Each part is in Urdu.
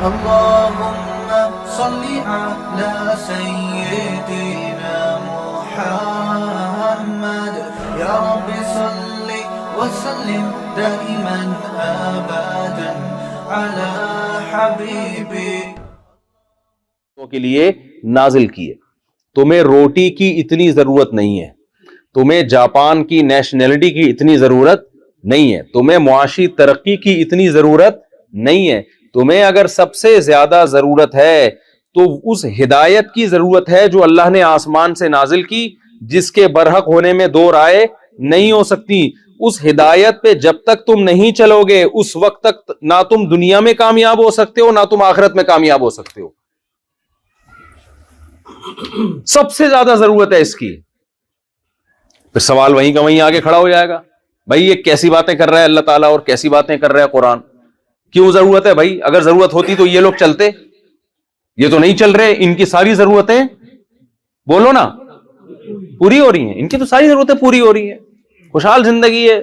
اللهم صل على سيدنا محمد يا رب صل وسلم دائما ابدا على حبيبك کے لیے نازل کیے. تمہیں روٹی کی اتنی ضرورت نہیں ہے, تمہیں جاپان کی نیشنلٹی کی اتنی ضرورت نہیں ہے, تمہیں معاشی ترقی کی اتنی ضرورت نہیں ہے. تمہیں اگر سب سے زیادہ ضرورت ہے تو اس ہدایت کی ضرورت ہے جو اللہ نے آسمان سے نازل کی, جس کے برحق ہونے میں دو رائے نہیں ہو سکتی. اس ہدایت پہ جب تک تم نہیں چلو گے اس وقت تک نہ تم دنیا میں کامیاب ہو سکتے ہو نہ تم آخرت میں کامیاب ہو سکتے ہو. سب سے زیادہ ضرورت ہے اس کی. پھر سوال وہیں کا وہیں آگے کھڑا ہو جائے گا, بھائی یہ کیسی باتیں کر رہا ہے اللہ تعالیٰ اور کیسی باتیں کر رہا ہے قرآن. کیوں ضرورت ہے بھائی؟ اگر ضرورت ہوتی تو یہ لوگ چلتے, یہ تو نہیں چل رہے. ان کی ساری ضرورتیں بولو نا پوری ہو رہی ہیں, ان کی تو ساری ضرورتیں پوری ہو رہی ہیں, خوشحال زندگی ہے,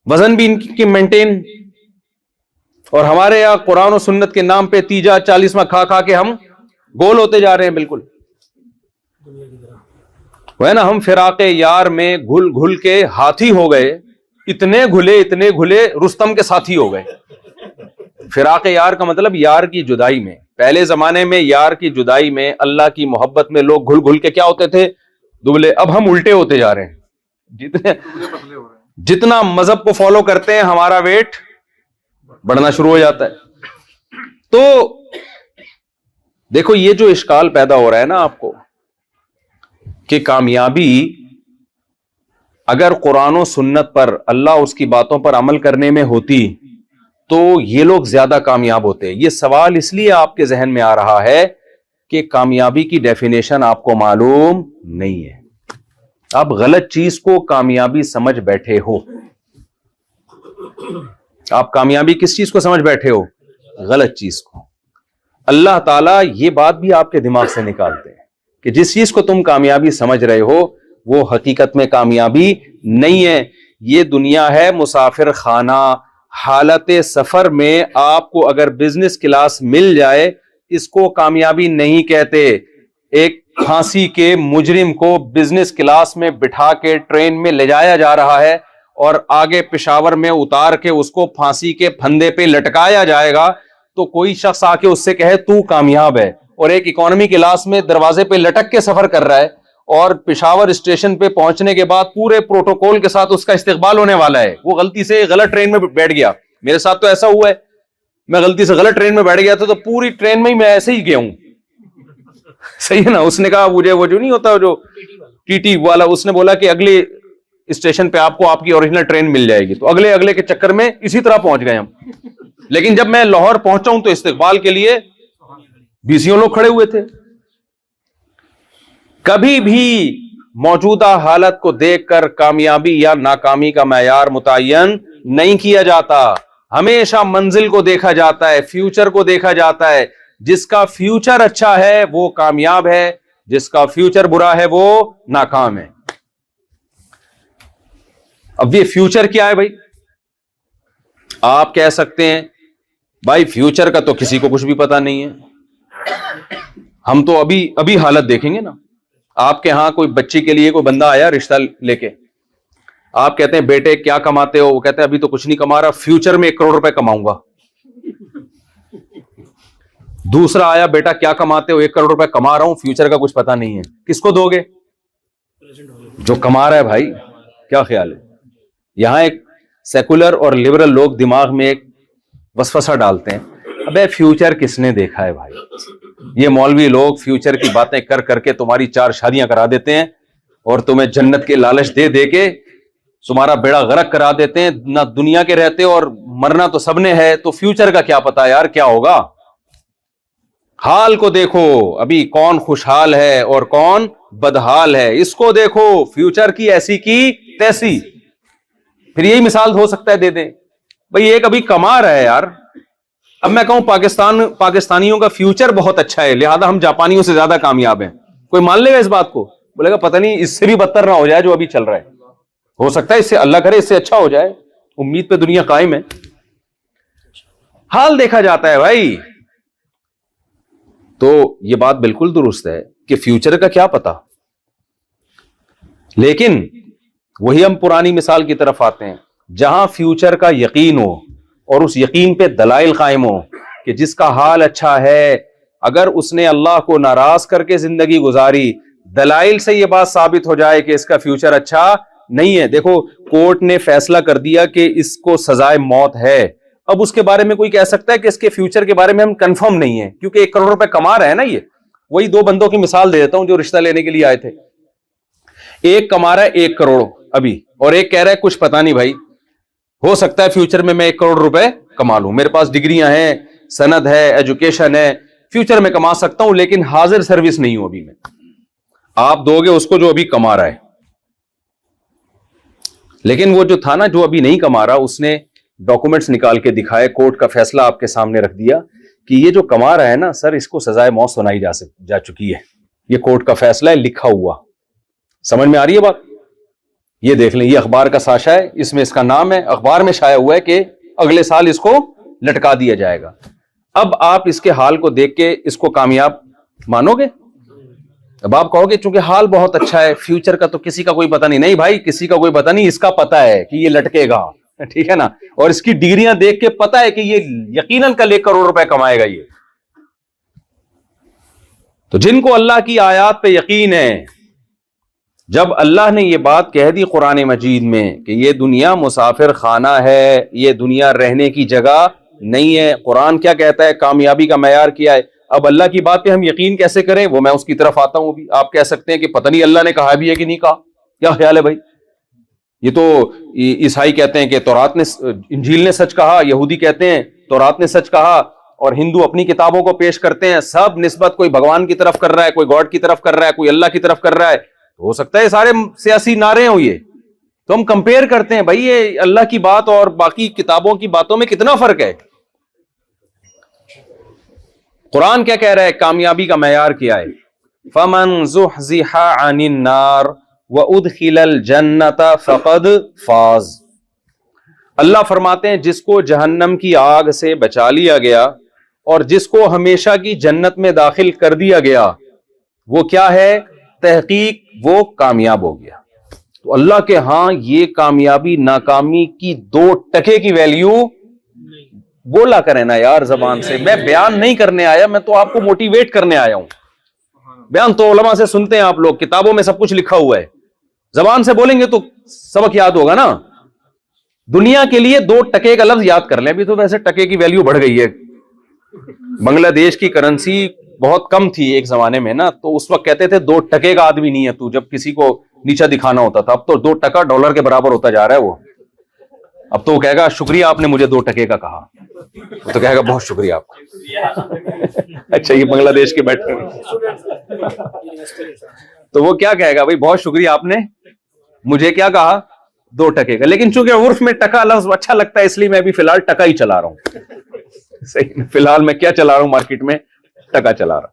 وزن بھی ان کی مینٹین. اور ہمارے یہاں قرآن و سنت کے نام پہ تیجا 40واں کھا کھا کے ہم گول ہوتے جا رہے ہیں. بالکل وہ ہے نا, ہم فراق یار میں گھل گھل کے ہاتھی ہو گئے, اتنے گھلے رستم کے ساتھی ہو گئے. فراق یار کا مطلب یار کی جدائی میں. پہلے زمانے میں یار کی جدائی میں اللہ کی محبت میں لوگ گھل گھل کے کیا ہوتے تھے؟ دبلے. اب ہم الٹے ہوتے جا رہے ہیں, جتنا مذہب کو فالو کرتے ہیں ہمارا ویٹ بڑھنا شروع ہو جاتا ہے. تو دیکھو یہ جو اشکال پیدا ہو رہا ہے نا آپ کو کہ کامیابی اگر قرآن و سنت پر اللہ اس کی باتوں پر عمل کرنے میں ہوتی تو یہ لوگ زیادہ کامیاب ہوتے. یہ سوال اس لیے آپ کے ذہن میں آ رہا ہے کہ کامیابی کی ڈیفینیشن آپ کو معلوم نہیں ہے. آپ غلط چیز کو کامیابی سمجھ بیٹھے ہو. آپ کامیابی کس چیز کو سمجھ بیٹھے ہو؟ غلط چیز کو. اللہ تعالیٰ یہ بات بھی آپ کے دماغ سے نکالتے ہیں کہ جس چیز کو تم کامیابی سمجھ رہے ہو وہ حقیقت میں کامیابی نہیں ہے. یہ دنیا ہے مسافر خانہ. حالت سفر میں آپ کو اگر بزنس کلاس مل جائے اس کو کامیابی نہیں کہتے. ایک پھانسی کے مجرم کو بزنس کلاس میں بٹھا کے ٹرین میں لے جایا جا رہا ہے اور آگے پشاور میں اتار کے اس کو پھانسی کے پھندے پہ لٹکایا جائے گا تو کوئی شخص آ کے اس سے کہے تو کامیاب ہے, اور ایک اکانومی کلاس میں دروازے پہ لٹک کے سفر کر رہا ہے اور پشاور اسٹیشن پہ پہنچنے کے بعد پورے پروٹوکول کے ساتھ اس کا استقبال ہونے والا ہے, وہ غلطی سے غلط ٹرین میں بیٹھ گیا. میرے ساتھ تو ایسا ہوا ہے, میں غلطی سے غلط ٹرین میں بیٹھ گیا تھا تو پوری ٹرین میں ہی میں ایسے ہی گیا ہوں. صحیح ہے نا. اس نے کہا مجھے وہ جو نہیں ہوتا جو ٹی ٹی والا, اس نے بولا کہ اگلے اسٹیشن پہ آپ کو آپ کی اوریجنل ٹرین مل جائے گی. تو اگلے کے چکر میں اسی طرح پہنچ گئے ہم. لیکن جب میں لاہور پہنچا ہوں تو استقبال کے لیے 20 لوگ کھڑے ہوئے تھے. کبھی بھی موجودہ حالت کو دیکھ کر کامیابی یا ناکامی کا معیار متعین نہیں کیا جاتا. ہمیشہ منزل کو دیکھا جاتا ہے, فیوچر کو دیکھا جاتا ہے. جس کا فیوچر اچھا ہے وہ کامیاب ہے, جس کا فیوچر برا ہے وہ ناکام ہے. اب یہ فیوچر کیا ہے بھائی؟ آپ کہہ سکتے ہیں بھائی فیوچر کا تو کسی کو کچھ بھی پتا نہیں ہے. ہم تو ابھی حالت دیکھیں گے نا. آپ کے ہاں کوئی بچی کے لیے کوئی بندہ آیا رشتہ لے کے, آپ کہتے ہیں بیٹے کیا کماتے ہو؟ وہ کہتے ہیں ابھی تو کچھ نہیں کما رہا, فیوچر میں 1 کروڑ روپے کماؤں گا. دوسرا آیا, بیٹا کیا کماتے ہو؟ 1 کروڑ روپے کما رہا ہوں, فیوچر کا کچھ پتا نہیں ہے. کس کو دو گے؟ جو کما رہا ہے. بھائی کیا خیال ہے؟ یہاں ایک سیکولر اور لبرل لوگ دماغ میں ایک وسوسہ ڈالتے ہیں, ابے فیوچر کس نے دیکھا ہے بھائی؟ یہ مولوی لوگ فیوچر کی باتیں کر کر کے تمہاری 4 شادیاں کرا دیتے ہیں اور تمہیں جنت کے لالچ دے دے کے تمہارا بیڑا غرق کرا دیتے ہیں. نہ دنیا کے رہتے اور مرنا تو سب نے ہے, تو فیوچر کا کیا پتا یار کیا ہوگا. حال کو دیکھو ابھی کون خوشحال ہے اور کون بدحال ہے, اس کو دیکھو. فیوچر کی ایسی کی تیسی. پھر یہی مثال ہو سکتا ہے دے دیں بھائی, ایک ابھی کما رہا ہے یار. اب میں کہوں پاکستانیوں کا فیوچر بہت اچھا ہے لہذا ہم جاپانیوں سے زیادہ کامیاب ہیں, کوئی مان لے گا اس بات کو؟ بولے گا پتہ نہیں اس سے بھی بدتر نہ ہو جائے جو ابھی چل رہا ہے. ہو سکتا ہے اس سے, اللہ کرے اس سے اچھا ہو جائے, امید پہ دنیا قائم ہے. حال دیکھا جاتا ہے بھائی. تو یہ بات بالکل درست ہے کہ فیوچر کا کیا پتا, لیکن وہی ہم پرانی مثال کی طرف آتے ہیں, جہاں فیوچر کا یقین ہو اور اس یقین پہ دلائل قائم ہو کہ جس کا حال اچھا ہے, اگر اس نے اللہ کو ناراض کر کے زندگی گزاری, دلائل سے یہ بات ثابت ہو جائے کہ اس کا فیوچر اچھا نہیں ہے. دیکھو کورٹ نے فیصلہ کر دیا کہ اس کو سزائے موت ہے, اب اس کے بارے میں کوئی کہہ سکتا ہے کہ اس کے فیوچر کے بارے میں ہم کنفرم نہیں ہیں, کیونکہ 1 کروڑ روپے کما رہے ہیں نا. یہ وہی 2 بندوں کی مثال دے دیتا ہوں جو رشتہ لینے کے لیے آئے تھے. ایک کما رہا ہے 1 کروڑ ابھی, اور ایک کہہ رہا ہے کچھ پتا نہیں بھائی, ہو سکتا ہے فیوچر میں 1 کروڑ روپے کما لوں, میرے پاس ڈگریاں ہیں, سند ہے, ایجوکیشن ہے, فیوچر میں کما سکتا ہوں, لیکن حاضر سروس نہیں ہوں ابھی میں. آپ دو گے اس کو جو ابھی کما رہا ہے, لیکن وہ جو تھا نا جو ابھی نہیں کما رہا, اس نے ڈاکومنٹس نکال کے دکھائے, کورٹ کا فیصلہ آپ کے سامنے رکھ دیا کہ یہ جو کما رہا ہے نا سر, اس کو سزائے موت سنائی جا چکی ہے, یہ کورٹ کا فیصلہ ہے لکھا ہوا. سمجھ میں آ رہی ہے بات؟ یہ دیکھ لیں, یہ اخبار کا ساشا ہے, اس میں اس کا نام ہے, اخبار میں شائع ہوا ہے کہ اگلے سال اس کو لٹکا دیا جائے گا. اب آپ اس کے حال کو دیکھ کے اس کو کامیاب مانو گے؟ اب آپ کہو گے چونکہ حال بہت اچھا ہے, فیوچر کا تو کسی کا کوئی پتہ نہیں. نہیں بھائی, کسی کا کوئی پتہ نہیں, اس کا پتہ ہے کہ یہ لٹکے گا, ٹھیک ہے نا, اور اس کی ڈگریاں دیکھ کے پتہ ہے کہ یہ یقیناً کل 1 کروڑ روپے کمائے گا. یہ تو جن کو اللہ کی آیات پہ یقین ہے, جب اللہ نے یہ بات کہہ دی قرآن مجید میں کہ یہ دنیا مسافر خانہ ہے, یہ دنیا رہنے کی جگہ نہیں ہے. قرآن کیا کہتا ہے, کامیابی کا معیار کیا ہے. اب اللہ کی بات پہ ہم یقین کیسے کریں, وہ میں اس کی طرف آتا ہوں. بھی آپ کہہ سکتے ہیں کہ پتہ نہیں اللہ نے کہا بھی ہے کہ نہیں کہا, کیا خیال ہے بھائی؟ یہ تو عیسائی کہتے ہیں کہ تورات نے, انجیل نے سچ کہا, یہودی کہتے ہیں تورات نے سچ کہا, اور ہندو اپنی کتابوں کو پیش کرتے ہیں, سب نسبت کوئی بھگوان کی طرف کر رہا ہے, کوئی گاڈ کی طرف کر رہا ہے, کوئی اللہ کی طرف کر رہا ہے. تو ہو سکتا ہے سارے سیاسی نعرے ہوں یہ, تو ہم کمپیئر کرتے ہیں بھائی یہ اللہ کی بات اور باقی کتابوں کی باتوں میں کتنا فرق ہے. قرآن کیا کہہ رہا ہے, کامیابی کا معیار کیا ہے؟ فَمَنْ زُحْزِحَ عَنِ النَّارِ وَأُدْخِلَ الْجَنَّةَ فَقَدْ فَازَ. اللہ فرماتے ہیں جس کو جہنم کی آگ سے بچا لیا گیا اور جس کو ہمیشہ کی جنت میں داخل کر دیا گیا, وہ کیا ہے؟ تحقیق وہ کامیاب ہو گیا. تو اللہ کے ہاں یہ کامیابی ناکامی کی 2 ٹکے کی ویلیو بولا کریں نا یار زبان سے. میں بیان نہیں کرنے آیا, میں تو آپ کو موٹیویٹ کرنے آیا ہوں. بیان تو علماء سے سنتے ہیں آپ لوگ, کتابوں میں سب کچھ لکھا ہوا ہے, زبان سے بولیں گے تو سبق یاد ہوگا نا. دنیا کے لیے 2 ٹکے کا لفظ یاد کر لیں. ابھی تو ویسے ٹکے کی ویلیو بڑھ گئی ہے, بنگلہ دیش کی کرنسی بہت کم تھی ایک زمانے میں نا, تو اس وقت کہتے تھے 2 ٹکے کا آدمی نہیں ہے تو, جب کسی کو نیچا دکھانا ہوتا تھا. اب تو 2 ٹکا ڈالر کے برابر ہوتا جا رہا ہے وہ. اب تو وہ کہے گا شکریہ آپ نے مجھے 2 ٹکے کا کہا, تو کہے گا بہت شکریہ آپ کا. اچھا یہ بنگلہ دیش کے بیٹھے تو وہ کیا کہے گا, بھائی بہت شکریہ آپ نے مجھے کیا کہا, 2 ٹکے کا. لیکن چونکہ عرف میں ٹکا لفظ اچھا لگتا ہے, اس لیے میں ابھی فی الحال ٹکا ہی چلا رہا ہوں. صحیح, فی الحال میں کیا چلا رہا ہوں مارکیٹ میں, ٹکا چلا رہا.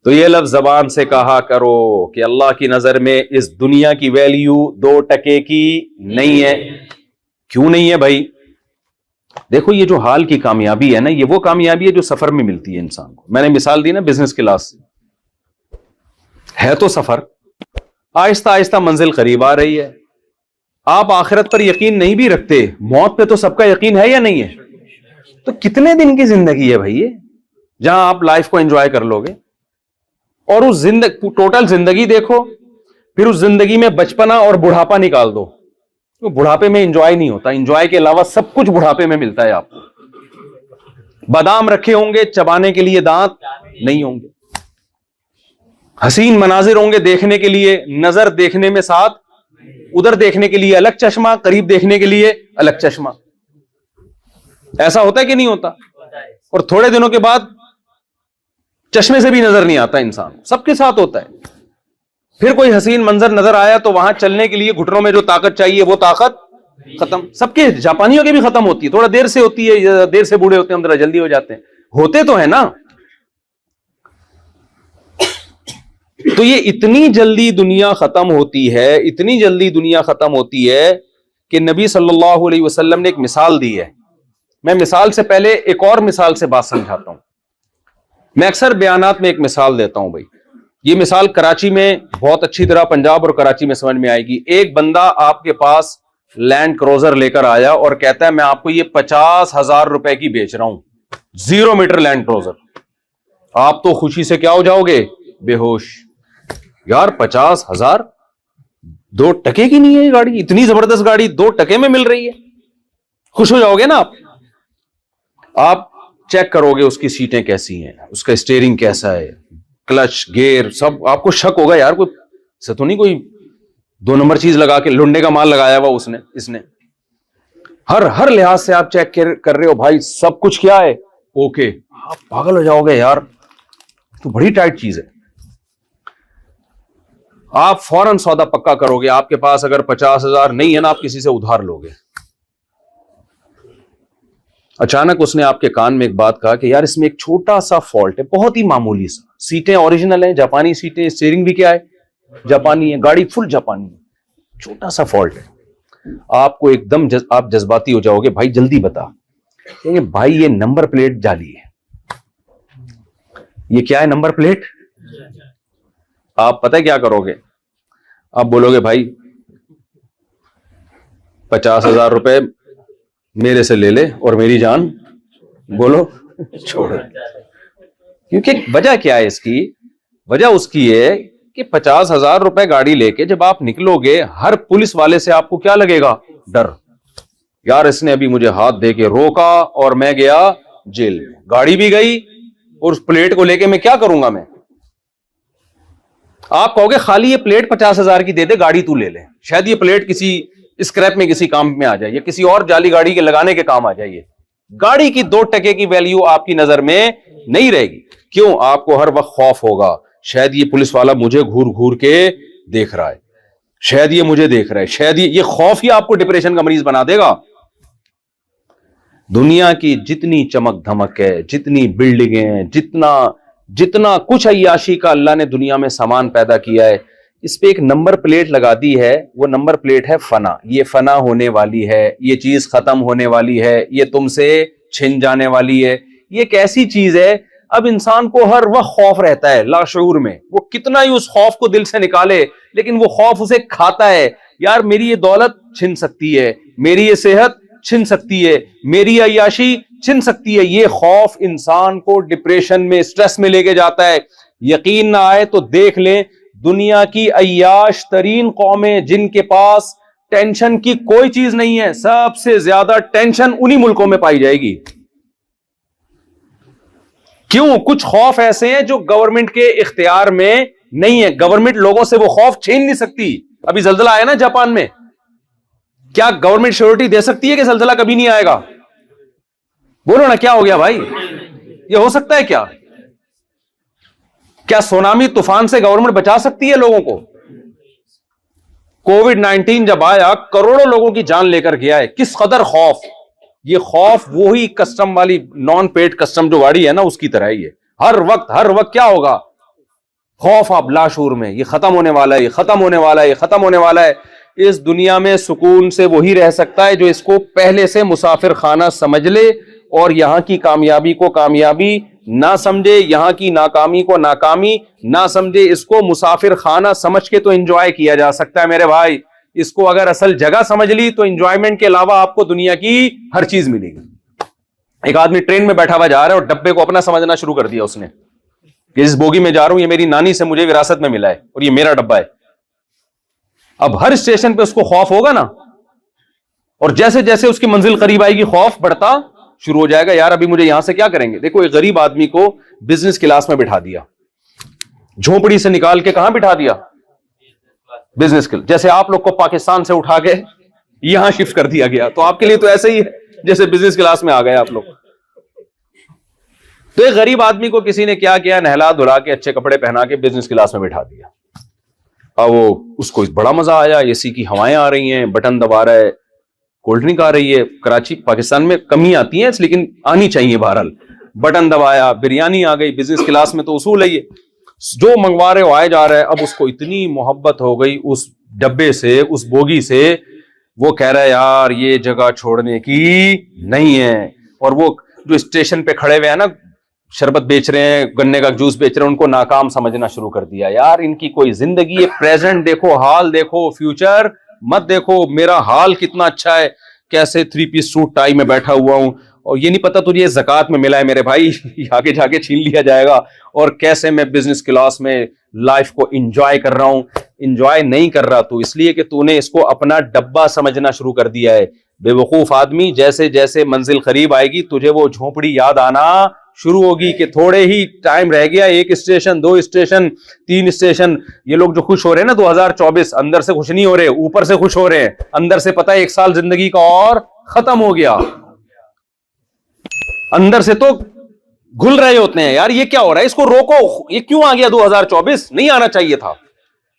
تو یہ لفظ زبان سے کہا کرو کہ اللہ کی نظر میں اس دنیا کی ویلیو 2 ٹکے کی نہیں ہے. کیوں نہیں ہے بھائی؟ دیکھو یہ جو حال کی کامیابی ہے نا, یہ وہ کامیابی ہے جو سفر میں ملتی ہے انسان کو. میں نے مثال دی نا بزنس کلاس, ہے تو سفر, آہستہ آہستہ منزل قریب آ رہی ہے. آپ آخرت پر یقین نہیں بھی رکھتے, موت پہ تو سب کا یقین ہے یا نہیں ہے؟ تو کتنے دن کی زندگی ہے بھائی یہ, جہاں آپ لائف کو انجوائے کر لو گے. اور اس ٹوٹل زندگی دیکھو, پھر اس زندگی میں بچپنا اور بڑھاپا نکال دو. بڑھاپے میں انجوائے نہیں ہوتا, انجوائے کے علاوہ سب کچھ بڑھاپے میں ملتا ہے آپ کو. بادام رکھے ہوں گے, چبانے کے لیے دانت نہیں ہوں گے. حسین مناظر ہوں گے دیکھنے کے لیے, نظر دیکھنے میں ساتھ, ادھر دیکھنے کے لیے الگ چشمہ, قریب دیکھنے کے لیے الگ چشمہ. ایسا ہوتا ہے کہ نہیں ہوتا؟ اور تھوڑے دنوں کے بعد چشمے سے بھی نظر نہیں آتا انسان. سب کے ساتھ ہوتا ہے. پھر کوئی حسین منظر نظر آیا تو وہاں چلنے کے لیے گھٹنوں میں جو طاقت چاہیے وہ طاقت ختم. سب کے, جاپانیوں کے بھی ختم ہوتی ہے, تھوڑا دیر سے ہوتی ہے, دیر سے بوڑھے ہوتے ہیں, ہم ذرا جلدی ہو جاتے ہیں. ہوتے تو ہے نا. تو یہ اتنی جلدی دنیا ختم ہوتی ہے, اتنی جلدی دنیا ختم ہوتی ہے کہ نبی صلی اللہ علیہ وسلم نے ایک مثال دی ہے میں مثال سے پہلے ایک اور مثال سے بات سمجھاتا ہوں. میں اکثر بیانات میں ایک مثال دیتا ہوں بھائی. یہ مثال کراچی میں بہت اچھی طرح پنجاب اور کراچی میں سمجھ میں آئے گی. ایک بندہ آپ کے پاس لینڈ کروزر لے کر آیا اور کہتا ہے میں آپ کو یہ 50,000 روپے کی بیچ رہا ہوں, 0 میٹر لینڈ کروزر. آپ تو خوشی سے کیا ہو جاؤ گے, بے ہوش. یار 50,000 2 ٹکے کی نہیں ہے یہ گاڑی, اتنی زبردست گاڑی 2 ٹکے میں مل رہی ہے. خوش ہو جاؤ گے نا آپ چیک کرو گے اس کی سیٹیں کیسی ہیں, اس کا اسٹیئرنگ کیسا ہے, کلچ گیئر سب. آپ کو شک ہوگا یار کوئی سے تو نہیں کوئی 2 نمبر چیز لگا کے لنڈے کا مال لگایا ہوا اس نے. ہر لحاظ سے آپ چیک کر رہے ہو بھائی سب کچھ کیا ہے اوکے. آپ پاگل ہو جاؤ گے یار, تو بڑی ٹائٹ چیز ہے. آپ فوراً سودا پکا کرو گے. آپ کے پاس اگر 50,000 نہیں ہے نا, آپ کسی سے ادھار لو گے. اچانک اس نے آپ کے کان میں ایک بات کہا کہ یار اس میں ایک چھوٹا سا فالٹ ہے, بہت ہی معمولی سا. سیٹیں اوریجنل ہیں, جاپانی سیٹیں, اسٹیئرنگ بھی کیا ہے جاپانی ہے, گاڑی فل جاپانی ہے, چھوٹا سا فالٹ ہے. آپ کو ایک دم آپ جذباتی ہو جاؤ گے, بھائی جلدی بتا. کہیں گے بھائی یہ نمبر پلیٹ جعلی ہے. یہ کیا ہے نمبر پلیٹ؟ آپ پتہ کیا کرو گے, آپ بولو گے بھائی 50,000 روپے میرے سے لے لے اور میری جان بولو چھوڑ. کیونکہ وجہ کیا ہے اس کی؟ وجہ اس کی ہے کہ 50,000 روپے گاڑی لے کے جب آپ نکلو گے, ہر پولیس والے سے آپ کو کیا لگے گا, ڈر. یار اس نے ابھی مجھے ہاتھ دے کے روکا اور میں گیا جیل میں, گاڑی بھی گئی اور اس پلیٹ کو لے کے میں کیا کروں گا میں. آپ کہو گے خالی یہ پلیٹ 50,000 کی دے دے, گاڑی تو لے لے, شاید یہ پلیٹ کسی اسکریپ میں کسی کام میں آ جائے, یا کسی اور جعلی گاڑی کے لگانے کے کام آ جائے. گاڑی کی 2 ٹکے کی ویلیو آپ کی نظر میں نہیں رہے گی. کیوں؟ آپ کو ہر وقت خوف ہوگا, شاید یہ پولیس والا مجھے گھور گھور کے دیکھ رہا ہے, شاید یہ مجھے دیکھ رہا ہے, شاید یہ خوف ہی آپ کو ڈپریشن کا مریض بنا دے گا. دنیا کی جتنی چمک دھمک ہے, جتنی بلڈنگیں, جتنا کچھ عیاشی کا اللہ نے دنیا میں سامان پیدا کیا ہے, اس پہ ایک نمبر پلیٹ لگا دی ہے. وہ نمبر پلیٹ ہے فنا. یہ فنا ہونے والی ہے, یہ چیز ختم ہونے والی ہے, یہ تم سے چھن جانے والی ہے. یہ ایک ایسی چیز ہے, اب انسان کو ہر وقت خوف رہتا ہے لاشعور میں. وہ کتنا ہی اس خوف کو دل سے نکالے لیکن وہ خوف اسے کھاتا ہے. یار میری یہ دولت چھن سکتی ہے, میری یہ صحت چھن سکتی ہے, میری عیاشی چھن سکتی ہے. یہ خوف انسان کو ڈپریشن میں, سٹریس میں لے کے جاتا ہے. یقین نہ آئے تو دیکھ لیں, دنیا کی عیاش ترین قومیں جن کے پاس ٹینشن کی کوئی چیز نہیں ہے, سب سے زیادہ ٹینشن انہی ملکوں میں پائی جائے گی. کیوں؟ کچھ خوف ایسے ہیں جو گورنمنٹ کے اختیار میں نہیں ہے. گورنمنٹ لوگوں سے وہ خوف چھین نہیں سکتی. ابھی زلزلہ آیا نا جاپان میں, کیا گورنمنٹ شیورٹی دے سکتی ہے کہ زلزلہ کبھی نہیں آئے گا؟ بولو نا, کیا ہو گیا بھائی؟ یہ ہو سکتا ہے کیا؟ کیا سونامی طوفان سے گورنمنٹ بچا سکتی ہے لوگوں کو؟ کووڈ-19 جب آیا کروڑوں لوگوں کی جان لے کر گیا ہے. کس قدر خوف. یہ خوف وہی کسٹم والی نان پیڈ کسٹم جو گاڑی ہے نا اس کی طرح ہی ہے. ہر وقت کیا ہوگا؟ خوف. آپ لاشعور میں, یہ ختم ہونے والا ہے, یہ ختم ہونے والا ہے, یہ ختم ہونے والا ہے. اس دنیا میں سکون سے وہی رہ سکتا ہے جو اس کو پہلے سے مسافر خانہ سمجھ لے اور یہاں کی کامیابی کو کامیابی نہ سمجھے, یہاں کی ناکامی کو ناکامی نہ سمجھے. اس کو مسافر خانہ سمجھ کے تو انجوائے کیا جا سکتا ہے میرے بھائی. اس کو اگر اصل جگہ سمجھ لی تو انجوائمنٹ کے علاوہ آپ کو دنیا کی ہر چیز ملے گی. ایک آدمی ٹرین میں بیٹھا ہوا جا رہا ہے اور ڈبے کو اپنا سمجھنا شروع کر دیا اس نے کہ اس بوگی میں جا رہا ہوں, یہ میری نانی سے مجھے وراثت میں ملا ہے اور یہ میرا ڈبہ ہے. اب ہر اسٹیشن پہ اس کو خوف ہوگا نا, اور جیسے جیسے اس کی منزل قریب آئے گی خوف بڑھتا شروع ہو جائے گا. یار ابھی مجھے یہاں سے کیا کریں گے؟ دیکھو ایک غریب آدمی کو بزنس کلاس میں بٹھا دیا, جھونپڑی سے نکال کے کہاں بٹھا دیا؟ Business class. جیسے آپ لوگ کو پاکستان سے اٹھا کے یہاں شفٹ کر دیا گیا, تو آپ کے لیے تو ایسے ہی ہے جیسے بزنس کلاس میں آ گئے آپ لوگ. تو ایک غریب آدمی کو کسی نے کیا کیا, نہلا دھلا کے اچھے کپڑے پہنا کے بزنس کلاس میں بٹھا دیا. اب وہ اس کو بڑا مزہ آیا, اے سی کی ہوائیں آ رہی ہیں, بٹن دبا رہا ہے, کولڈ ڈرنک آ رہی ہے. کراچی پاکستان میں کمی آتی ہیں لیکن آنی چاہیے بہرحال. بٹن دبایا, بریانی آ گئی. بزنس کلاس میں تو اصول ہے یہ, جو منگوا رہے ہو آئے جا رہا ہے. اب اس کو اتنی محبت ہو گئی اس ڈبے سے, اس بوگی سے, وہ کہہ رہا ہے یار یہ جگہ چھوڑنے کی نہیں ہے. اور وہ جو اسٹیشن پہ کھڑے ہوئے ہیں نا شربت بیچ رہے ہیں, گنے کا جوس بیچ رہے ہیں, ان کو ناکام سمجھنا شروع کر دیا. یار ان کی کوئی زندگی ہے, پریزنٹ دیکھو, حال دیکھو, فیوچر مت دیکھو. میرا حال کتنا اچھا ہے, کیسے 3 پیس سوٹ ٹائی میں بیٹھا ہوا ہوں, اور یہ نہیں پتا تجھے زکوٰۃ میں ملا ہے میرے بھائی, آگے جا کے چھین لیا جائے گا. اور کیسے میں بزنس کلاس میں لائف کو انجوائے کر رہا ہوں. انجوائے نہیں کر رہا تو اس لیے کہ تو نے اس کو اپنا ڈبہ سمجھنا شروع کر دیا ہے. بے وقوف آدمی, جیسے جیسے منزل قریب آئے گی تجھے وہ جھونپڑی یاد آنا شروع ہوگی کہ تھوڑے ہی ٹائم رہ گیا, 1 اسٹیشن 2 اسٹیشن 3 اسٹیشن. یہ لوگ جو خوش ہو رہے ہیں نا 2024, اندر سے خوش نہیں ہو رہے, اوپر سے خوش ہو رہے ہیں. اندر سے پتہ ہے 1 سال زندگی کا اور ختم ہو گیا, اندر سے تو گھل رہے ہوتے ہیں. یار یہ کیا ہو رہا ہے, اس کو روکو. یہ کیوں آ گیا 2024؟ نہیں آنا چاہیے تھا.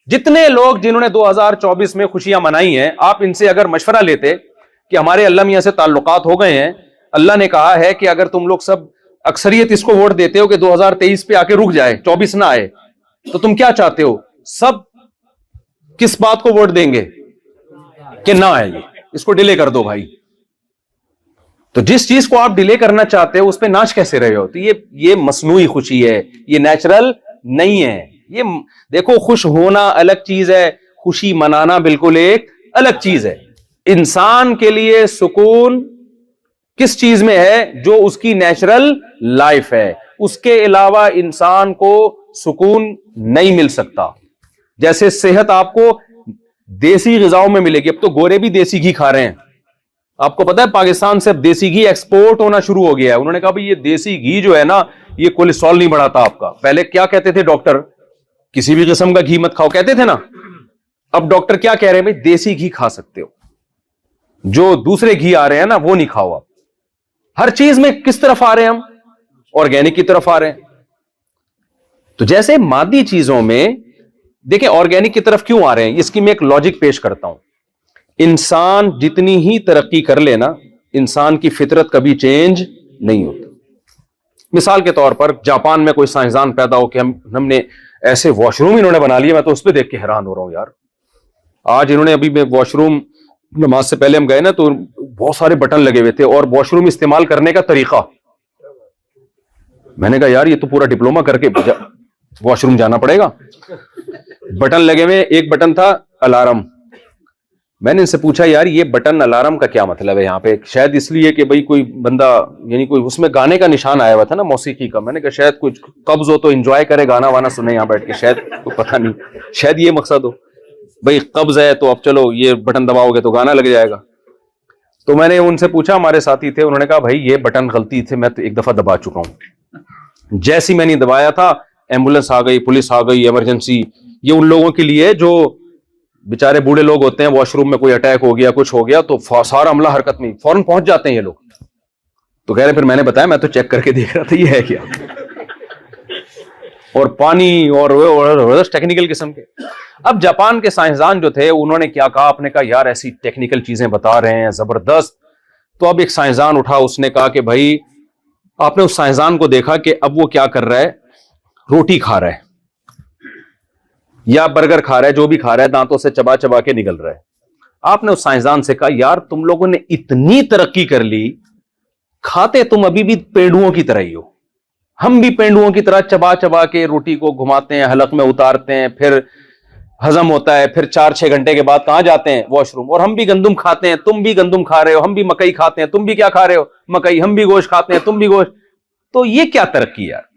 جتنے لوگ جنہوں نے 2024 میں خوشیاں منائی ہیں, آپ ان سے اگر مشورہ لیتے کہ ہمارے اللہ میاں سے تعلقات ہو گئے ہیں, اللہ نے کہا ہے کہ اگر تم لوگ سب اکثریت اس کو ووٹ دیتے ہو کہ 2023 پہ آ کے رک جائے, 24 نہ آئے, تو تم کیا چاہتے ہو؟ سب کس بات کو ووٹ دیں گے کہ نہ آئے, اس کو ڈیلے کر دو بھائی. تو جس چیز کو آپ ڈیلے کرنا چاہتے ہو اس پہ ناچ کیسے رہے ہو؟ تو یہ مصنوعی خوشی ہے, یہ نیچرل نہیں ہے. یہ دیکھو, خوش ہونا الگ چیز ہے, خوشی منانا بالکل ایک الگ چیز ہے. انسان کے لیے سکون کس چیز میں ہے؟ جو اس کی نیچرل لائف ہے. اس کے علاوہ انسان کو سکون نہیں مل سکتا. جیسے صحت آپ کو دیسی غذاؤں میں ملے گی. اب تو گورے بھی دیسی گھی کھا رہے ہیں. آپ کو پتا ہے پاکستان سے اب دیسی گھی ایکسپورٹ ہونا شروع ہو گیا ہے. انہوں نے کہا بھائی یہ دیسی گھی جو ہے نا, یہ کولیسٹرول نہیں بڑھاتا آپ کا. پہلے کیا کہتے تھے ڈاکٹر, کسی بھی قسم کا گھی مت کھاؤ کہتے تھے نا. اب ڈاکٹر کیا کہہ رہے ہیں, بھائی دیسی گھی کھا سکتے ہو, جو دوسرے گھی آ رہے ہیں نا وہ نہیں کھاؤ. آپ ہر چیز میں کس طرف آ رہے ہیں ہم؟ آرگینک کی طرف آ رہے ہیں. تو جیسے مادی چیزوں میں دیکھیں آرگینک کی طرف کیوں آ رہے ہیں, اس کی میں ایک لاجک پیش کرتا ہوں. انسان جتنی ہی ترقی کر لے نا, انسان کی فطرت کبھی چینج نہیں ہوتی. مثال کے طور پر جاپان میں کوئی سائنسدان پیدا ہو کہ ہم نے ایسے واش روم انہوں نے بنا لیے, میں تو اس پہ دیکھ کے حیران ہو رہا ہوں. یار آج انہوں نے ابھی میں واش روم, نماز سے پہلے ہم گئے نا تو بہت سارے بٹن لگے ہوئے تھے, اور واش روم استعمال کرنے کا طریقہ, میں نے کہا یار یہ تو پورا ڈپلوما کر کے واش روم جانا پڑے گا. بٹن لگے ہوئے, ایک بٹن تھا الارم. میں نے ان سے پوچھا یار یہ بٹن الارم کا کیا مطلب ہے یہاں پہ؟ شاید اس لیے کہ بھائی کوئی بندہ, یعنی کوئی اس میں گانے کا نشان آیا ہوا تھا نا, موسیقی کا. میں نے کہا شاید کچھ قبض ہو تو انجوائے کرے, گانا وانا سنے یہاں بیٹھ کے, شاید پتہ نہیں, شاید یہ مقصد ہو. بھائی قبض ہے تو اب چلو یہ بٹن دباؤ گے تو گانا لگ جائے گا. تو میں نے ان سے پوچھا, ہمارے ساتھی تھے, انہوں نے کہا بھائی یہ بٹن غلطی تھے, میں تو ایک دفعہ دبا چکا ہوں. جیسی میں نے دبایا تھا ایمبولینس آ گئی, پولیس آ گئی, ایمرجنسی. یہ ان لوگوں کے لیے جو بیچارے بوڑھے لوگ ہوتے ہیں, واش روم میں کوئی اٹیک ہو گیا, کچھ ہو گیا تو سارا عملہ حرکت میں فوراً پہنچ جاتے ہیں یہ لوگ. تو کہہ رہے پھر میں نے بتایا, میں تو چیک کر کے دیکھ رہا تھا یہ ہے کیا, اور پانی اور ٹیکنیکل قسم کے. اب جاپان کے سائنسدان جو تھے انہوں نے کیا کہا, آپ نے کہا یار ایسی ٹیکنیکل چیزیں بتا رہے ہیں زبردست. تو اب ایک سائنسدان اٹھا, اس نے کہا کہ بھائی آپ نے اس سائنسدان کو دیکھا کہ اب وہ کیا کر رہا ہے, روٹی کھا رہا ہے یا برگر کھا رہا ہے, جو بھی کھا رہا ہے دانتوں سے چبا چبا کے نگل رہا ہے. آپ نے اس سائنسدان سے کہا یار تم لوگوں نے اتنی ترقی کر لی, کھاتے تم ابھی بھی پینڈوؤں کی طرح ہی ہو. ہم بھی پینڈوؤں کی طرح چبا چبا کے روٹی کو گھماتے ہیں, حلق میں اتارتے ہیں, پھر ہضم ہوتا ہے, پھر 4-6 گھنٹے کے بعد کہاں جاتے ہیں, واش روم. اور ہم بھی گندم کھاتے ہیں, تم بھی گندم کھا رہے ہو, ہم بھی مکئی کھاتے ہیں, تم بھی کیا کھا رہے ہو, مکئی. ہم بھی گوشت کھاتے ہیں, تم بھی گوشت. تو یہ کیا ترقی یار,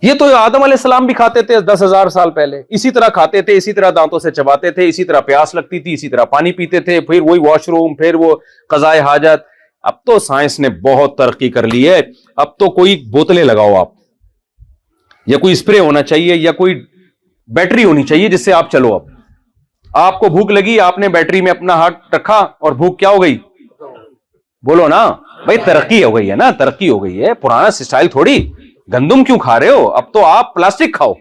یہ تو آدم علیہ السلام بھی کھاتے تھے 10,000 سال پہلے, اسی طرح کھاتے تھے, اسی طرح دانتوں سے چباتے تھے, اسی طرح پیاس لگتی تھی, اسی طرح پانی پیتے تھے, پھر وہی واش روم, پھر وہ قضائے حاجت. اب تو سائنس نے بہت ترقی کر لی ہے, اب تو کوئی بوتلیں لگاؤ آپ, یا کوئی اسپرے ہونا چاہیے, یا کوئی بیٹری ہونی چاہیے جس سے آپ چلو. اب آپ کو بھوک لگی, آپ نے بیٹری میں اپنا ہاتھ رکھا اور بھوک کیا ہو گئی, بولو نا بھائی, ترقی ہو گئی ہے نا, ترقی ہو گئی ہے. پرانا سٹائل تھوڑی, گندم کیوں کھا رہے ہو, اب تو آپ پلاسٹک کھاؤ.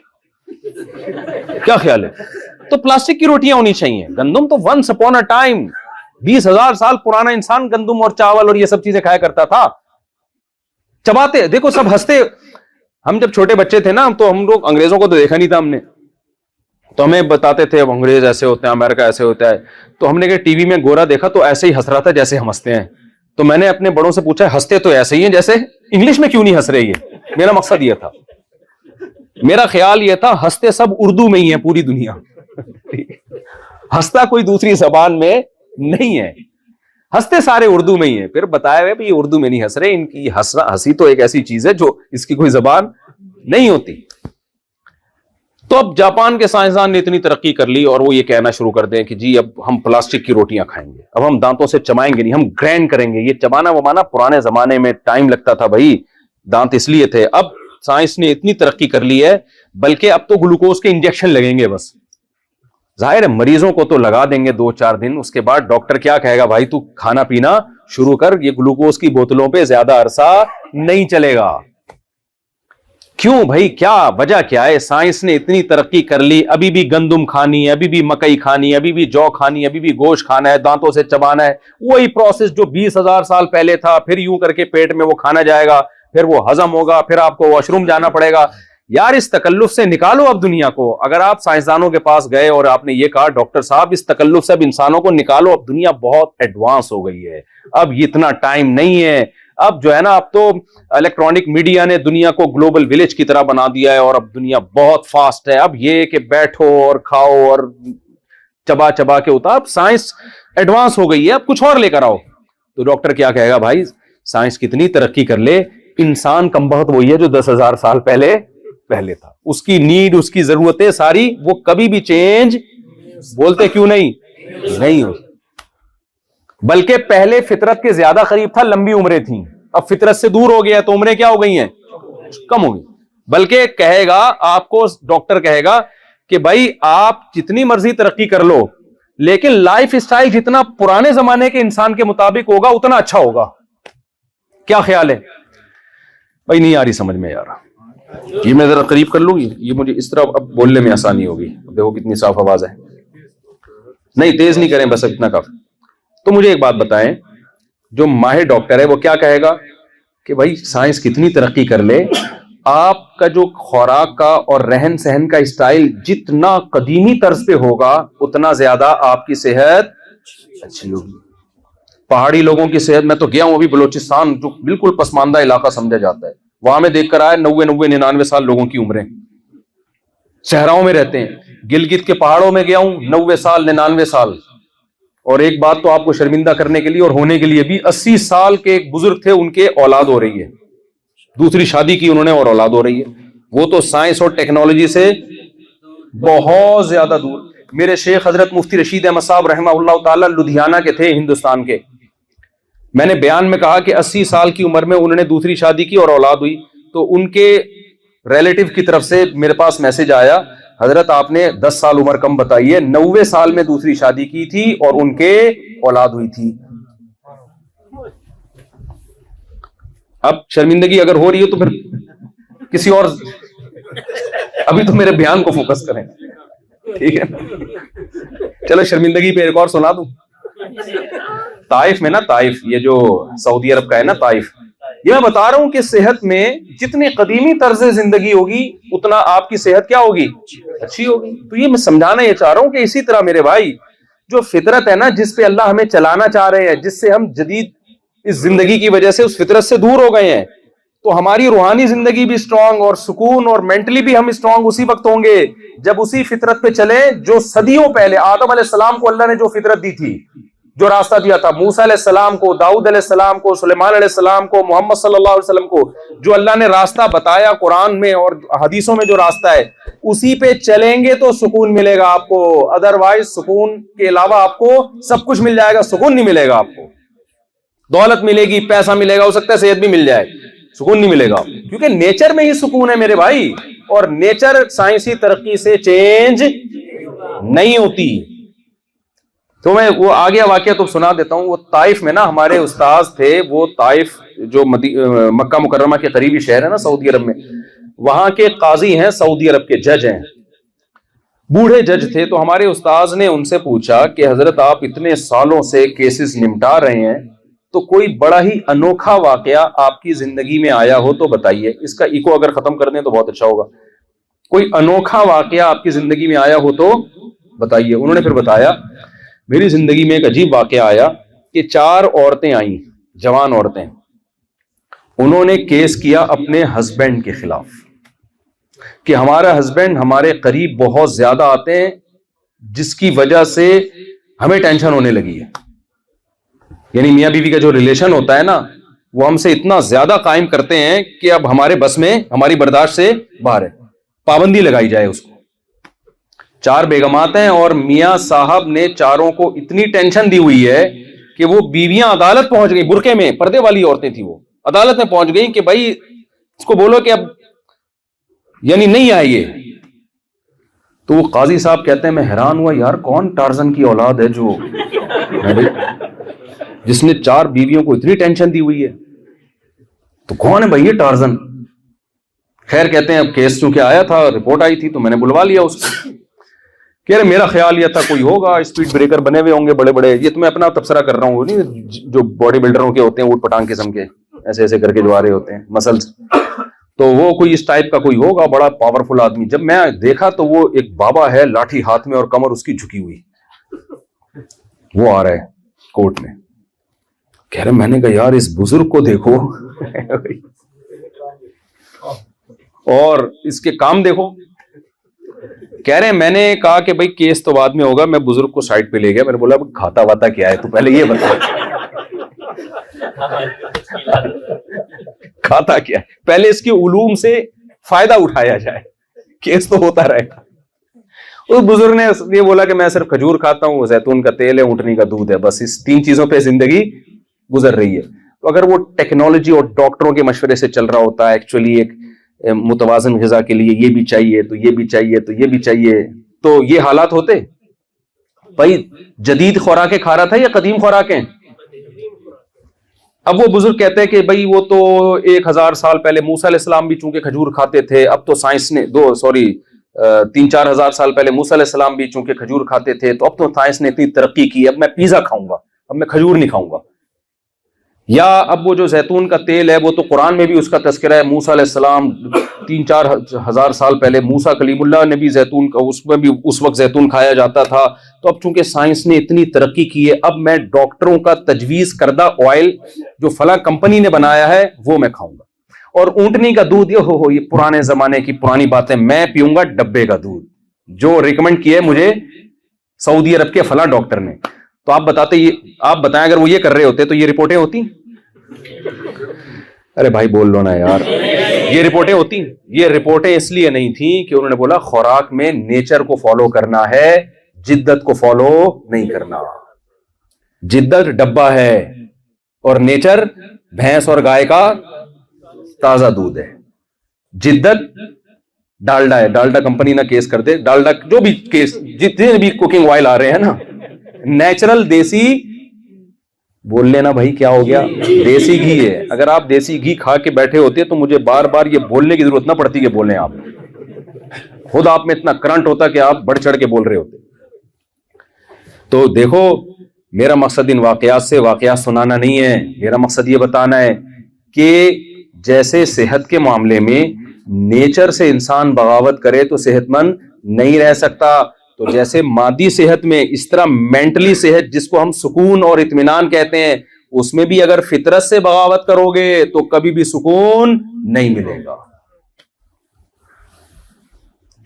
کیا خیال ہے؟ تو پلاسٹک کی روٹیاں ہونی چاہیے. گندم تو ونس اپون اے ٹائم 20,000 سال پرانا انسان گندم اور چاول اور یہ سب چیزیں کھایا کرتا تھا. چباتے, دیکھو سب ہنستے. ہم جب چھوٹے بچے تھے نا, تو ہم لوگ انگریزوں کو تو دیکھا نہیں تھا ہم نے, تو ہمیں بتاتے تھے اب انگریز ایسے ہوتے ہیں, امریکہ ایسے ہوتا ہے. تو ہم نے کہ ٹی وی میں گورا دیکھا تو ایسے ہی ہنس رہا تھا جیسے ہم ہنستے ہیں. تو میں نے اپنے بڑوں سے پوچھا ہنستے تو ایسے ہی ہیں جیسے انگلش میں کیوں نہیں ہنس رہے یہ؟ میرا مقصد یہ تھا، میرا خیال یہ تھا ہنستے سب اردو میں ہی ہیں پوری دنیا، ہنستا کوئی دوسری زبان میں نہیں ہے، ہنستے سارے اردو میں ہی ہیں۔ پھر بتایا گیا یہ اردو میں نہیں ہنس رہے، ان کی ہنسی تو ایک ایسی چیز ہے جو اس کی کوئی زبان نہیں ہوتی۔ تو اب جاپان کے سائنسدان نے اتنی ترقی کر لی اور وہ یہ کہنا شروع کر دیں کہ جی اب ہم پلاسٹک کی روٹیاں کھائیں گے، اب ہم دانتوں سے چبائیں گے نہیں، ہم گرینڈ کریں گے۔ یہ چبانا وبانا پرانے زمانے میں ٹائم لگتا تھا بھائی، دانت اس لیے تھے۔ اب سائنس نے اتنی ترقی کر لی ہے، بلکہ اب تو گلوکوز کے انجیکشن لگیں گے بس۔ ظاہر ہے مریضوں کو تو لگا دیں گے 2-4 دن، اس کے بعد ڈاکٹر کیا کہے گا بھائی تو کھانا پینا شروع کر، یہ گلوکوز کی بوتلوں پہ زیادہ عرصہ نہیں چلے گا۔ کیوں بھائی، کیا وجہ کیا ہے؟ سائنس نے اتنی ترقی کر لی، ابھی بھی گندم کھانی ہے، ابھی بھی مکئی کھانی ہے، ابھی بھی جو کھانی ہے، ابھی بھی گوشت کھانا ہے، دانتوں سے چبانا ہے، وہی پروسیس جو 20,000 سال پہلے تھا، پھر یوں کر کے پیٹ میں وہ کھانا جائے گا، پھر وہ ہضم ہوگا، پھر آپ کو واش روم جانا پڑے گا۔ یار اس تکلف سے نکالو اب دنیا کو۔ اگر آپ سائنسدانوں کے پاس گئے اور آپ نے یہ کہا ڈاکٹر صاحب اس تکلف سے اب انسانوں کو نکالو، اب دنیا بہت ایڈوانس ہو گئی ہے، اب اتنا ٹائم نہیں ہے، اب جو ہے نا اب تو الیکٹرانک میڈیا نے دنیا کو گلوبل ولیج کی طرح بنا دیا ہے اور اب دنیا بہت فاسٹ ہے، اب یہ کہ بیٹھو اور کھاؤ اور چبا چبا کے ہوتا، اب سائنس ایڈوانس ہو گئی ہے، اب کچھ اور لے کر آؤ۔ تو ڈاکٹر کیا کہے گا بھائی سائنس کتنی ترقی کر لے، انسان کم بخت وہی ہے جو 10,000 سال پہلے تھا، اس کی نیڈ، اس کی ضرورتیں ساری وہ کبھی بھی چینج بولتے کیوں نہیں ہو، بلکہ پہلے فطرت کے زیادہ قریب تھا، لمبی عمریں تھیں، اب فطرت سے دور ہو گیا تو عمریں کیا ہو گئی ہیں، کم ہو گئی۔ بلکہ کہے گا آپ کو ڈاکٹر کہے گا کہ بھائی آپ جتنی مرضی ترقی کر لو لیکن لائف اسٹائل جتنا پرانے زمانے کے انسان کے مطابق ہوگا اتنا اچھا ہوگا۔ کیا خیال ہے بھائی؟ نہیں آ رہی سمجھ میں یار، یہ میں ذرا قریب کر لوں گی، یہ مجھے اس طرح اب بولنے میں آسانی ہوگی۔ دیکھو کتنی صاف آواز ہے، نہیں تیز نہیں کریں بس اتنا کافی۔ تو مجھے ایک بات بتائیں، جو ماہر ڈاکٹر ہے وہ کیا کہے گا کہ بھائی سائنس کتنی ترقی کر لے، آپ کا جو خوراک کا اور رہن سہن کا اسٹائل جتنا قدیمی طرز پہ ہوگا اتنا زیادہ آپ کی صحت اچھی ہوگی۔ پہاڑی لوگوں کی صحت، میں تو گیا ہوں ابھی بلوچستان جو بالکل پسماندہ علاقہ سمجھا جاتا ہے، وہاں میں دیکھ کر آیا 90-99 سال لوگوں کی عمریں، صحراؤں میں رہتے ہیں۔ گلگت کے پہاڑوں میں گیا ہوں 90 سال 99 سال، اور ایک بات تو آپ کو شرمندہ کرنے کے لیے اور ہونے کے لیے بھی، 80 سال کے ایک بزرگ تھے، ان کے اولاد ہو رہی ہے، دوسری شادی کی انہوں نے اور اولاد ہو رہی ہے۔ وہ تو سائنس اور ٹیکنالوجی سے بہت زیادہ دور۔ میرے شیخ حضرت مفتی رشید احمد صاحب رحمہ اللہ تعالی لدھیانہ کے تھے، ہندوستان کے۔ میں نے بیان میں کہا کہ 80 سال کی عمر میں انہوں نے دوسری شادی کی اور اولاد ہوئی، تو ان کے ریلیٹو کی طرف سے میرے پاس میسج آیا، حضرت آپ نے 10 سال عمر کم بتائی ہے، 90 سال میں دوسری شادی کی تھی اور ان کے اولاد ہوئی تھی۔ اب شرمندگی اگر ہو رہی ہے تو پھر کسی اور، ابھی تو میرے بیان کو فوکس کریں، ٹھیک ہے؟ چلو شرمندگی پہ ایک اور سنا دوں۔ طائف میں نا، طائف یہ جو سعودی عرب کا ہے نا طائف، یہ میں بتا رہا ہوں کہ صحت میں جتنی قدیمی طرز زندگی ہوگی اتنا آپ کی صحت کیا ہوگی، اچھی ہوگی۔ تو یہ میں سمجھانا یہ چاہ رہا ہوں کہ اسی طرح میرے بھائی جو فطرت ہے نا، جس پہ اللہ ہمیں چلانا چاہ رہے ہیں، جس سے ہم جدید اس زندگی کی وجہ سے اس فطرت سے دور ہو گئے ہیں، تو ہماری روحانی زندگی بھی اسٹرانگ اور سکون اور مینٹلی بھی ہم اسٹرانگ اسی وقت ہوں گے جب اسی فطرت پہ چلیں جو صدیوں پہلے آدم علیہ السلام کو اللہ نے جو فطرت دی تھی، جو راستہ دیا تھا، موسیٰ علیہ السلام کو، داؤد علیہ السلام کو، سلیمان علیہ السلام کو، محمد صلی اللہ علیہ وسلم کو، جو اللہ نے راستہ بتایا قرآن میں اور حدیثوں میں جو راستہ ہے، اسی پہ چلیں گے تو سکون ملے گا آپ کو۔ ادروائز سکون کے علاوہ آپ کو سب کچھ مل جائے گا، سکون نہیں ملے گا آپ کو۔ دولت ملے گی، پیسہ ملے گا، ہو سکتا ہے صحت بھی مل جائے، سکون نہیں ملے گا، کیونکہ نیچر میں ہی سکون ہے میرے بھائی، اور نیچر سائنسی ترقی سے چینج نہیں ہوتی۔ تو میں وہ آگے واقعہ تو سنا دیتا ہوں۔ وہ طائف میں نا ہمارے استاذ تھے، وہ طائف جو مکہ مکرمہ کے قریبی شہر ہے نا سعودی عرب میں، وہاں کے قاضی ہیں، سعودی عرب کے جج ہیں، بوڑھے جج تھے۔ تو ہمارے استاذ نے ان سے پوچھا کہ حضرت آپ اتنے سالوں سے کیسز نمٹا رہے ہیں، تو کوئی بڑا ہی انوکھا واقعہ آپ کی زندگی میں آیا ہو تو بتائیے۔ اس کا ایکو اگر ختم کر دیں تو بہت اچھا ہوگا۔ کوئی انوکھا واقعہ آپ کی زندگی میں آیا ہو تو بتائیے۔ انہوں نے پھر بتایا، میری زندگی میں ایک عجیب واقعہ آیا کہ 4 عورتیں آئیں جوان عورتیں, انہوں نے کیس کیا اپنے ہسبینڈ کے خلاف کہ ہمارا ہسبینڈ ہمارے قریب بہت زیادہ آتے ہیں جس کی وجہ سے ہمیں ٹینشن ہونے لگی ہے. یعنی میاں بیوی کا جو ریلیشن ہوتا ہے نا, وہ ہم سے اتنا زیادہ قائم کرتے ہیں کہ اب ہمارے بس میں, ہماری برداشت سے باہر ہے, پابندی لگائی جائے اس کو. 4 بیگمات ہیں اور میاں صاحب نے چاروں کو اتنی ٹینشن دی ہوئی ہے کہ وہ بیویاں عدالت پہنچ گئی, برقعے میں, پردے والی عورتیں تھیں, وہ عدالت میں پہنچ گئی کہ بھائی اس کو بولو کہ اب یعنی نہیں آئے یہ. تو وہ قاضی صاحب کہتے ہیں میں حیران ہوا یار کون ٹارزن کی اولاد ہے جو جس نے 4 بیویوں کو اتنی ٹینشن دی ہوئی ہے, تو کون ہے بھائی یہ ٹارزن. خیر کہتے ہیں اب کیس چونکہ آیا تھا, رپورٹ آئی تھی تو میں نے بلوا لیا اس کو. کہہ رہے میرا خیال یہ تھا کوئی ہوگا, اسپیڈ بریکر بنے ہوئے ہوں گے بڑے بڑے, یہ تو میں اپنا تبصرہ کر رہا ہوں, نہیں جو باڈی بلڈروں کے ہوتے ہیں اوٹ پٹانگ قسم کے, ایسے ایسے کر کے جو آ رہے ہوتے ہیں مسلس, تو وہ کوئی اس ٹائپ کا کوئی ہوگا بڑا پاورفل آدمی. جب میں دیکھا تو وہ ایک بابا ہے لاٹھی ہاتھ میں اور کمر اس کی جھکی ہوئی, وہ آ رہا ہے کورٹ میں. کہہ رہے میں نے کہا یار اس بزرگ کو دیکھو اور اس کے کام دیکھو. کہہ رہے میں نے کہا کہ بھائی کیس تو بعد میں ہوگا, میں بزرگ کو سائڈ پہ لے گیا, میں نے بولا کھاتا واتا کیا ہے تو پہلے یہ بتا, کھاتا کیا ہے, پہلے اس کے علوم سے فائدہ اٹھایا جائے, کیس تو ہوتا رہے گا. اس بزرگ نے یہ بولا کہ میں صرف کھجور کھاتا ہوں, زیتون کا تیل ہے, اونٹنی کا دودھ ہے, بس اس 3 چیزوں پہ زندگی گزر رہی ہے. تو اگر وہ ٹیکنالوجی اور ڈاکٹروں کے مشورے سے چل رہا ہوتا ہے, ایکچولی ایک متوازن غذا کے لیے یہ بھی چاہیے تو یہ بھی چاہیے تو یہ بھی چاہیے, تو یہ حالات ہوتے. بھائی جدید خوراکیں کھا رہا تھا یا قدیم خوراکیں؟ اب وہ بزرگ کہتے ہیں کہ بھائی وہ تو 1000 سال پہلے موسیٰ علیہ السلام بھی چونکہ کھجور کھاتے تھے, اب تو سائنس نے 3-4 ہزار سال پہلے موسیٰ علیہ السلام بھی چونکہ کھجور کھاتے تھے, تو اب تو سائنس نے اتنی ترقی کی, اب میں پیزا کھاؤں گا, اب میں کھجور نہیں کھاؤں گا. یا اب وہ جو زیتون کا تیل ہے وہ تو قرآن میں بھی اس کا تذکرہ ہے, موسیٰ علیہ السلام 3-4 ہزار سال پہلے موسیٰ کلیم اللہ نے بھی زیتون کا, اس میں بھی اس وقت زیتون کھایا جاتا تھا. تو اب چونکہ سائنس نے اتنی ترقی کی ہے, اب میں ڈاکٹروں کا تجویز کردہ آئل جو فلاں کمپنی نے بنایا ہے وہ میں کھاؤں گا. اور اونٹنی کا دودھ یہ پرانے زمانے کی پرانی باتیں, میں پیوں گا ڈبے کا دودھ جو ریکمنڈ کیا ہے مجھے سعودی عرب کے فلاں ڈاکٹر نے. تو آپ بتائیں اگر وہ یہ کر رہے ہوتے تو یہ رپورٹیں ہوتی؟ ارے بھائی بول لو نا یار, یہ رپورٹیں ہوتی؟ یہ رپورٹیں اس لیے نہیں تھیں کہ انہوں نے بولا خوراک میں نیچر کو فالو کرنا ہے, جدت کو فالو نہیں کرنا. جدت ڈبہ ہے اور نیچر بھینس اور گائے کا تازہ دودھ ہے. جدت ڈالڈا ہے, ڈالڈا کمپنی نہ کیس کر دے, ڈالڈا جو بھی کیس جتنے بھی کوکنگ آئل آ رہے ہیں نا, نیچرل دیسی بول لینا بھائی کیا ہو گیا, دیسی گھی ہے. اگر آپ دیسی گھی کھا کے بیٹھے ہوتے تو مجھے بار بار یہ بولنے کی ضرورت نہ پڑتی کہ بولیں, آپ خود آپ میں اتنا کرنٹ ہوتا کہ آپ بڑھ چڑھ کے بول رہے ہوتے. تو دیکھو میرا مقصد ان واقعات سے واقعات سنانا نہیں ہے, میرا مقصد یہ بتانا ہے کہ جیسے صحت کے معاملے میں نیچر سے انسان بغاوت کرے تو صحت مند نہیں رہ سکتا, تو جیسے مادی صحت میں اس طرح مینٹلی صحت جس کو ہم سکون اور اطمینان کہتے ہیں, اس میں بھی اگر فطرت سے بغاوت کرو گے تو کبھی بھی سکون نہیں ملے گا.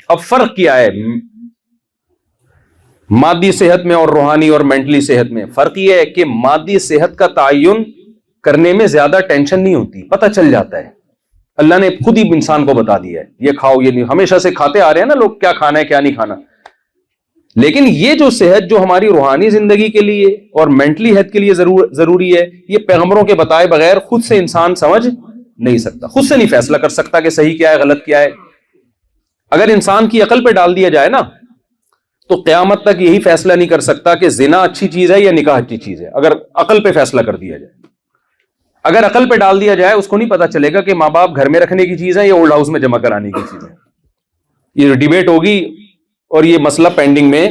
اب فرق کیا ہے مادی صحت میں اور روحانی اور مینٹلی صحت میں؟ فرق یہ ہے کہ مادی صحت کا تعین کرنے میں زیادہ ٹینشن نہیں ہوتی, پتہ چل جاتا ہے, اللہ نے خود ہی انسان کو بتا دیا ہے یہ کھاؤ یہ نہیں, ہمیشہ سے کھاتے آ رہے ہیں نا لوگ کیا کھانا ہے کیا نہیں کھانا. لیکن یہ جو صحت جو ہماری روحانی زندگی کے لیے اور مینٹلی ہیلتھ کے لیے ضروری ہے, یہ پیغمبروں کے بتائے بغیر خود سے انسان سمجھ نہیں سکتا, خود سے نہیں فیصلہ کر سکتا کہ صحیح کیا ہے غلط کیا ہے. اگر انسان کی عقل پہ ڈال دیا جائے نا تو قیامت تک یہی فیصلہ نہیں کر سکتا کہ زنا اچھی چیز ہے یا نکاح اچھی چیز ہے, اگر عقل پہ فیصلہ کر دیا جائے. اگر عقل پہ ڈال دیا جائے اس کو نہیں پتا چلے گا کہ ماں باپ گھر میں رکھنے کی چیز ہے یا اولڈ ہاؤس میں جمع کرانے کی چیز ہے. یہ ڈیبیٹ ہوگی اور یہ مسئلہ پینڈنگ میں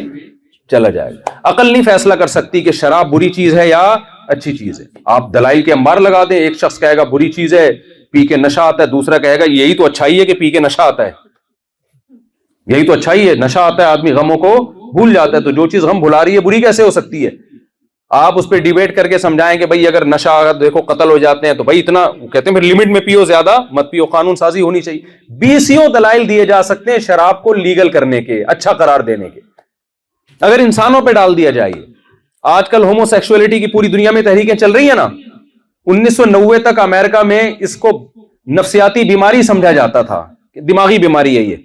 چلا جائے گا. عقل نہیں فیصلہ کر سکتی کہ شراب بری چیز ہے یا اچھی چیز ہے. آپ دلائل کے انبار لگا دیں, ایک شخص کہے گا بری چیز ہے پی کے نشہ آتا ہے, دوسرا کہے گا یہی تو اچھائی ہے کہ پی کے نشہ آتا ہے, یہی تو اچھائی ہے, نشہ آتا ہے آدمی غموں کو بھول جاتا ہے, تو جو چیز غم بھلا رہی ہے بری کیسے ہو سکتی ہے؟ آپ اس پہ ڈیبیٹ کر کے سمجھائیں کہ بھائی اگر نشہ دیکھو قتل ہو جاتے ہیں تو بھائی اتنا کہتے ہیں پھر لمٹ میں پیو, زیادہ مت پیو, قانون سازی ہونی چاہیے. 20 دلائل دیے جا سکتے ہیں شراب کو لیگل کرنے کے, اچھا قرار دینے کے. اگر انسانوں پہ ڈال دیا جائے. آج کل ہومو سیکسولیٹی کی پوری دنیا میں تحریکیں چل رہی ہیں نا. 1990 تک امریکہ میں اس کو نفسیاتی بیماری سمجھا جاتا تھا, دماغی بیماری ہے, یہ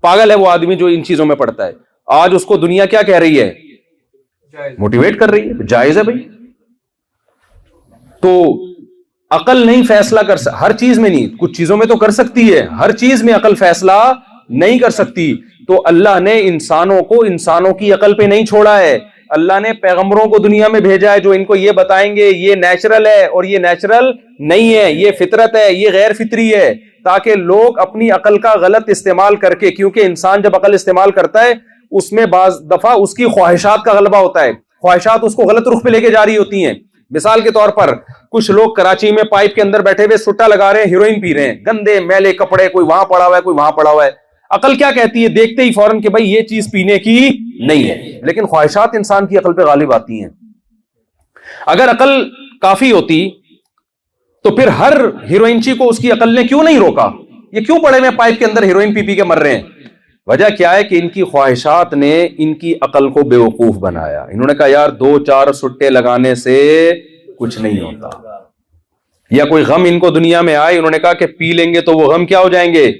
پاگل ہے وہ آدمی جو ان چیزوں میں پڑتا ہے. آج اس کو دنیا کیا کہہ رہی ہے, موٹیویٹ کر رہی ہے, جائز ہے بھائی. تو عقل نہیں فیصلہ کر ہر چیز میں نہیں, کچھ چیزوں میں تو کر سکتی ہے, ہر چیز میں عقل فیصلہ نہیں کر سکتی. تو اللہ نے انسانوں کو انسانوں کی عقل پہ نہیں چھوڑا ہے. اللہ نے پیغمبروں کو دنیا میں بھیجا ہے جو ان کو یہ بتائیں گے یہ نیچرل ہے اور یہ نیچرل نہیں ہے, یہ فطرت ہے, یہ غیر فطری ہے, تاکہ لوگ اپنی عقل کا غلط استعمال کر کے, کیونکہ انسان جب عقل استعمال کرتا ہے اس میں بعض دفعہ اس کی خواہشات کا غلبہ ہوتا ہے, خواہشات اس کو غلط رخ پہ لے کے جا رہی ہوتی ہیں. مثال کے طور پر کچھ لوگ کراچی میں پائپ کے اندر بیٹھے ہوئے سٹا لگا رہے ہیں, ہیروئن پی رہے ہیں, گندے میلے کپڑے, کوئی وہاں پڑا ہوا ہے کوئی وہاں پڑا ہوا ہے. عقل کیا کہتی ہے, دیکھتے ہی فوراً کہ بھائی یہ چیز پینے کی نہیں ہے, لیکن خواہشات انسان کی عقل پہ غالب آتی ہیں. اگر عقل کافی ہوتی تو پھر ہر ہیروئنچی کو اس کی عقل نے کیوں نہیں روکا, یہ کیوں پڑے میں پائپ کے اندر ہیروئن پی پی کے مر رہے ہیں؟ وجہ کیا ہے کہ ان کی خواہشات نے ان کی عقل کو بیوقوف بنایا. انہوں نے کہا یار 2-4 سٹے لگانے سے کچھ نہیں ہوتا, یا کوئی غم ان کو دنیا میں آئے, انہوں نے کہا کہ پی لیں گے تو وہ غم کیا ہو جائیں گے.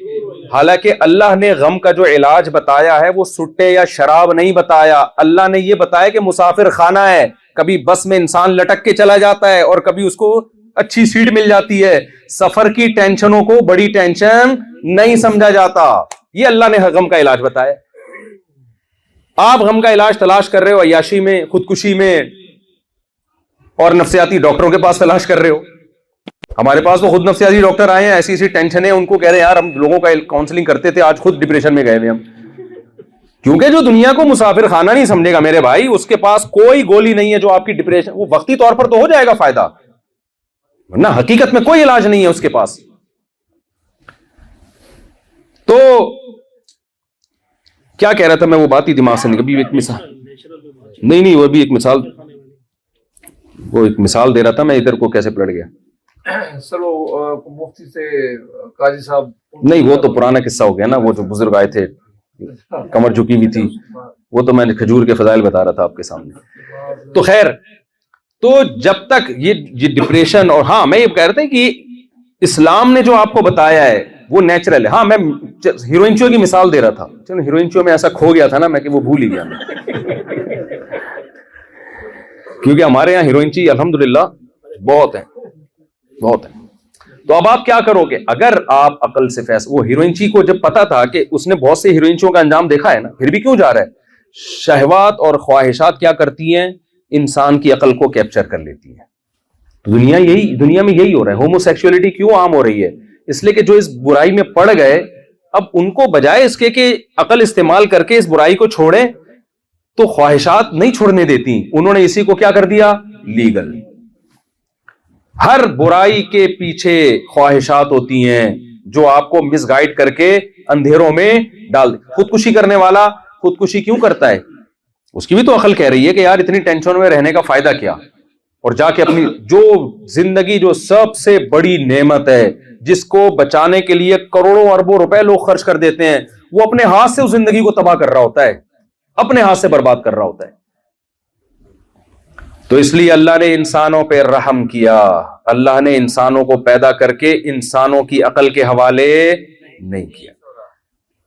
حالانکہ اللہ نے غم کا جو علاج بتایا ہے وہ سٹے یا شراب نہیں بتایا. اللہ نے یہ بتایا کہ مسافر خانہ ہے, کبھی بس میں انسان لٹک کے چلا جاتا ہے اور کبھی اس کو اچھی سیٹ مل جاتی ہے. سفر کی ٹینشنوں کو بڑی ٹینشن نہیں سمجھا جاتا. یہ اللہ نے غم کا علاج بتایا. آپ غم کا علاج تلاش کر رہے ہو عیاشی میں, خودکشی میں, اور نفسیاتی ڈاکٹروں کے پاس تلاش کر رہے ہو. ہمارے پاس تو خود نفسیاتی ڈاکٹر آئے ہیں, ایسی ایسی ٹینشن ہے ان کو کہہ رہے ہیں یار ہم لوگوں کا کاؤنسلنگ کرتے تھے, آج خود ڈپریشن میں گئے ہوئے ہم. کیونکہ جو دنیا کو مسافر خانہ نہیں سمجھے گا میرے بھائی, اس کے پاس کوئی گولی نہیں ہے جو آپ کی ڈپریشن, وہ وقتی طور پر تو ہو جائے گا فائدہ, ورنہ حقیقت میں کوئی علاج نہیں ہے اس کے پاس. تو کیا کہہ رہا تھا میں, وہ بات ہی دماغ سے نکل. ایک مثال نہیں وہ بھی ایک مثال دے رہا تھا میں, ادھر کو کیسے پلٹ گیا. سر وہ مفتی سے قاضی صاحب, نہیں وہ تو پرانا قصہ ہو گیا نا, وہ جو بزرگ آئے تھے کمر جھکی ہوئی تھی, وہ تو میں نے کھجور کے فضائل بتا رہا تھا آپ کے سامنے. تو خیر, تو جب تک یہ ڈپریشن, اور ہاں میں یہ کہہ رہا تھا کہ اسلام نے جو آپ کو بتایا ہے وہ نیچرل ہے. ہاں میں ہیروئنچیوں کی مثال دے رہا تھا, چلو ہیروئنچیوں میں ایسا کھو گیا تھا نا میں کہ وہ بھول ہی گیا میں, کیونکہ ہمارے یہاں ہیروئنچی الحمدللہ بہت ہیں. تو اب آپ کیا کرو گے اگر آپ عقل سے فیصلہ, وہ ہیروئنچی کو جب پتا تھا کہ اس نے بہت سے ہیروئنچیوں کا انجام دیکھا ہے نا, پھر بھی کیوں جا رہا ہے. شہوات اور خواہشات کیا کرتی ہیں, انسان کی عقل کو کیپچر کر لیتی ہیں. تو دنیا میں یہی ہو رہا ہے. ہومو سیکسولیٹی کیوں عام ہو رہی ہے, اس لیے کہ جو اس برائی میں پڑ گئے, اب ان کو بجائے اس کے کہ عقل استعمال کر کے اس برائی کو چھوڑیں, تو خواہشات نہیں چھوڑنے دیتی, انہوں نے اسی کو کیا کر دیا, لیگل. ہر برائی کے پیچھے خواہشات ہوتی ہیں جو آپ کو مس گائیڈ کر کے اندھیروں میں ڈال. خودکشی کرنے والا خودکشی کیوں کرتا ہے, اس کی بھی تو عقل کہہ رہی ہے کہ یار اتنی ٹینشن میں رہنے کا فائدہ کیا, اور جا کے اپنی جو زندگی جو سب سے بڑی نعمت ہے, جس کو بچانے کے لیے کروڑوں اربوں روپے لوگ خرچ کر دیتے ہیں, وہ اپنے ہاتھ سے اس زندگی کو تباہ کر رہا ہوتا ہے, اپنے ہاتھ سے برباد کر رہا ہوتا ہے. تو اس لیے اللہ نے انسانوں پہ رحم کیا. اللہ نے انسانوں کو پیدا کر کے انسانوں کی عقل کے حوالے نہیں کیا.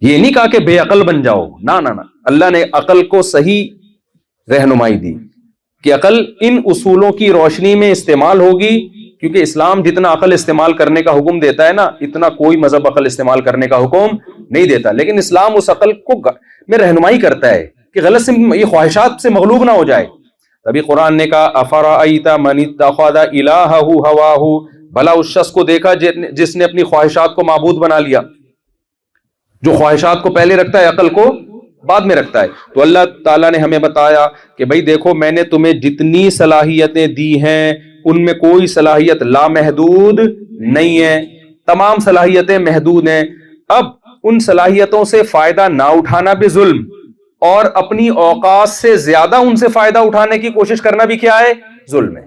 یہ نہیں کہا کہ بے عقل بن جاؤ, نہ. اللہ نے عقل کو صحیح رہنمائی دی کہ عقل ان اصولوں کی روشنی میں استعمال ہوگی, کیونکہ اسلام جتنا عقل استعمال کرنے کا حکم دیتا ہے نا, اتنا کوئی مذہب عقل استعمال کرنے کا حکم نہیں دیتا. لیکن اسلام اس عقل کو میں رہنمائی کرتا ہے کہ غلط سے یہ خواہشات سے مغلوب نہ ہو جائے. تبھی قرآن نے کہا افرأیت من اتخذ الہہ ہواہ, بھلا اس شخص کو دیکھا جس نے اپنی خواہشات کو معبود بنا لیا. جو خواہشات کو پہلے رکھتا ہے عقل کو بعد میں رکھتا ہے. تو اللہ تعالیٰ نے ہمیں بتایا کہ بھائی دیکھو میں نے تمہیں جتنی صلاحیتیں دی ہیں ان میں کوئی صلاحیت لامحدود نہیں ہے, تمام صلاحیتیں محدود ہیں. اب ان صلاحیتوں سے فائدہ نہ اٹھانا بھی ظلم, اور اپنی اوقات سے زیادہ ان سے فائدہ اٹھانے کی کوشش کرنا بھی کیا ہے, ظلم ہے.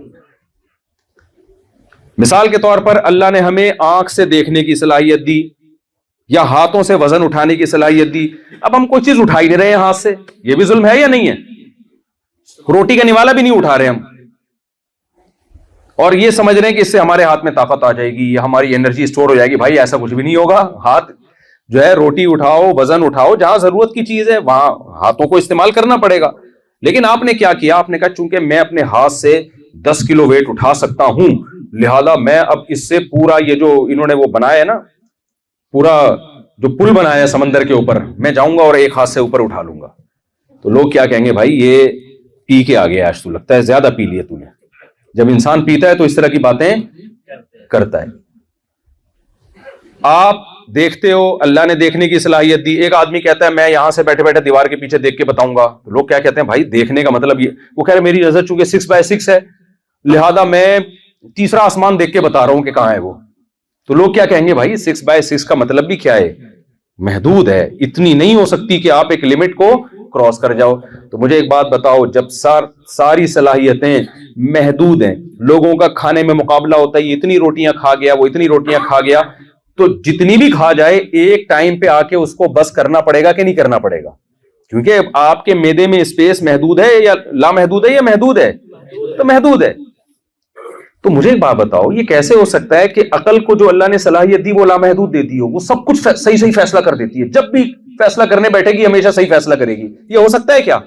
مثال کے طور پر اللہ نے ہمیں آنکھ سے دیکھنے کی صلاحیت دی یا ہاتھوں سے وزن اٹھانے کی صلاحیت دی. اب ہم کوئی چیز اٹھا ہی نہیں رہے ہیں ہاتھ سے, یہ بھی ظلم ہے یا نہیں ہے؟ روٹی کا نوالا بھی نہیں اٹھا رہے ہم, اور یہ سمجھ رہے ہیں کہ اس سے ہمارے ہاتھ میں طاقت آ جائے گی یا ہماری انرجی اسٹور ہو جائے گی. بھائی ایسا کچھ بھی نہیں ہوگا. ہاتھ جو ہے روٹی اٹھاؤ, وزن اٹھاؤ, جہاں ضرورت کی چیز ہے وہاں ہاتھوں کو استعمال کرنا پڑے گا. لیکن آپ نے کیا کیا؟ آپ نے کہا چونکہ میں اپنے ہاتھ سے 10 کلو ویٹ اٹھا سکتا ہوں, لہذا میں اب اس سے پورا یہ جو انہوں نے وہ بنایا ہے نا, پورا جو پل بنایا ہے سمندر کے اوپر, میں جاؤں گا اور ایک ہاتھ سے اوپر اٹھا لوں گا. تو لوگ کیا کہیں گے؟ بھائی یہ پی کے آ گیا, آج تو لگتا ہے زیادہ پی لیے تو نے. جب انسان پیتا ہے تو اس طرح کی باتیں کرتا ہے. آپ دیکھتے ہو, اللہ نے دیکھنے کی صلاحیت دی. ایک آدمی کہتا ہے میں یہاں سے بیٹھے بیٹھے دیوار کے پیچھے دیکھ کے بتاؤں گا. تو لوگ کیا کہتے ہیں؟ بھائی دیکھنے کا مطلب یہ, وہ کہہ رہے میری نظر چونکہ 6x6 ہے لہذا میں تیسرا آسمان دیکھ کے بتا رہا ہوں کہ کہاں ہے وہ. تو لوگ کیا کہیں گے؟ بھائی 6x6 کا مطلب بھی کیا ہے؟ محدود ہے, اتنی نہیں ہو سکتی کہ آپ ایک لمٹ کو کراس کر جاؤ. تو مجھے ایک بات بتاؤ, جب ساری صلاحیتیں محدود ہیں, لوگوں کا کھانے میں مقابلہ ہوتا ہے, یہ اتنی روٹیاں کھا گیا, وہ اتنی روٹیاں کھا گیا, تو جتنی بھی کھا جائے ایک ٹائم پہ آ کے اس کو بس کرنا پڑے گا کہ نہیں کرنا پڑے گا؟ کیونکہ آپ کے معدے میں اسپیس محدود ہے یا لامحدود ہے یا محدود ہے؟ تو محدود ہے. تو مجھے ایک بات بتاؤ, یہ کیسے ہو سکتا ہے کہ عقل کو جو اللہ نے صلاحیت دی وہ لامحدود دیتی ہو, وہ سب کچھ صحیح فیصلہ کر دیتی ہے, جب بھی فیصلہ کرنے بیٹھے گی ہمیشہ صحیح فیصلہ کرے گی؟ یہ ہو سکتا ہے کیا؟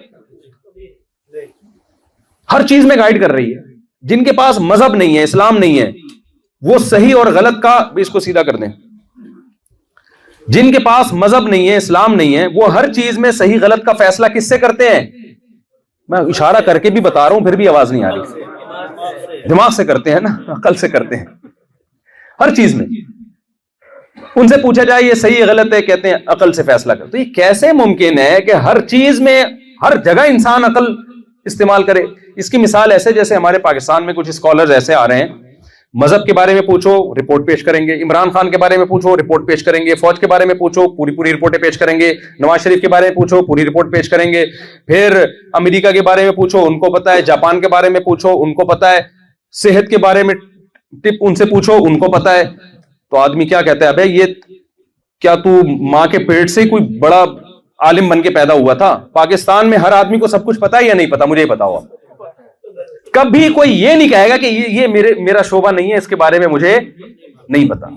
ہر چیز میں گائیڈ کر رہی ہے. جن کے پاس مذہب نہیں ہے, اسلام نہیں ہے, وہ صحیح اور غلط کا, اس کو سیدھا کر دیں, جن کے پاس مذہب نہیں ہے, اسلام نہیں ہے, وہ ہر چیز میں صحیح غلط کا فیصلہ کس سے کرتے ہیں؟ میں اشارہ کر کے بھی بتا رہا ہوں پھر بھی آواز نہیں آ رہی. دماغ سے کرتے ہیں نا, عقل سے کرتے ہیں ہر چیز میں. ان سے پوچھا جائے یہ صحیح غلط ہے, کہتے ہیں عقل سے فیصلہ کرتے. تو یہ کیسے ممکن ہے کہ ہر چیز میں ہر جگہ انسان عقل استعمال کرے؟ اس کی مثال ایسے جیسے ہمارے پاکستان میں کچھ اسکالرز ایسے آ رہے ہیں, مذہب کے بارے میں پوچھو رپورٹ پیش کریں گے, عمران خان کے بارے میں پوچھو رپورٹ پیش کریں گے, فوج کے بارے میں پوچھو پوری رپورٹیں پیش کریں گے, نواز شریف کے بارے میں پوچھو پوری رپورٹ پیش کریں گے, پھر امریکہ کے بارے میں پوچھو ان کو پتا ہے, جاپان کے بارے میں پوچھو ان کو پتا ہے, صحت کے بارے میں ٹپ ان سے پوچھو ان کو پتا ہے. تو آدمی کیا کہتا ہے؟ ابے یہ کیا تو ماں کے پیٹ سے کوئی بڑا عالم بن کے پیدا ہوا تھا؟ پاکستان میں ہر آدمی کو سب کچھ پتا ہے یا نہیں پتا؟ مجھے ہی بتاؤ. کبھی کوئی یہ نہیں کہے گا کہ یہ میرا شعبہ نہیں ہے, اس کے بارے میں مجھے نہیں پتا.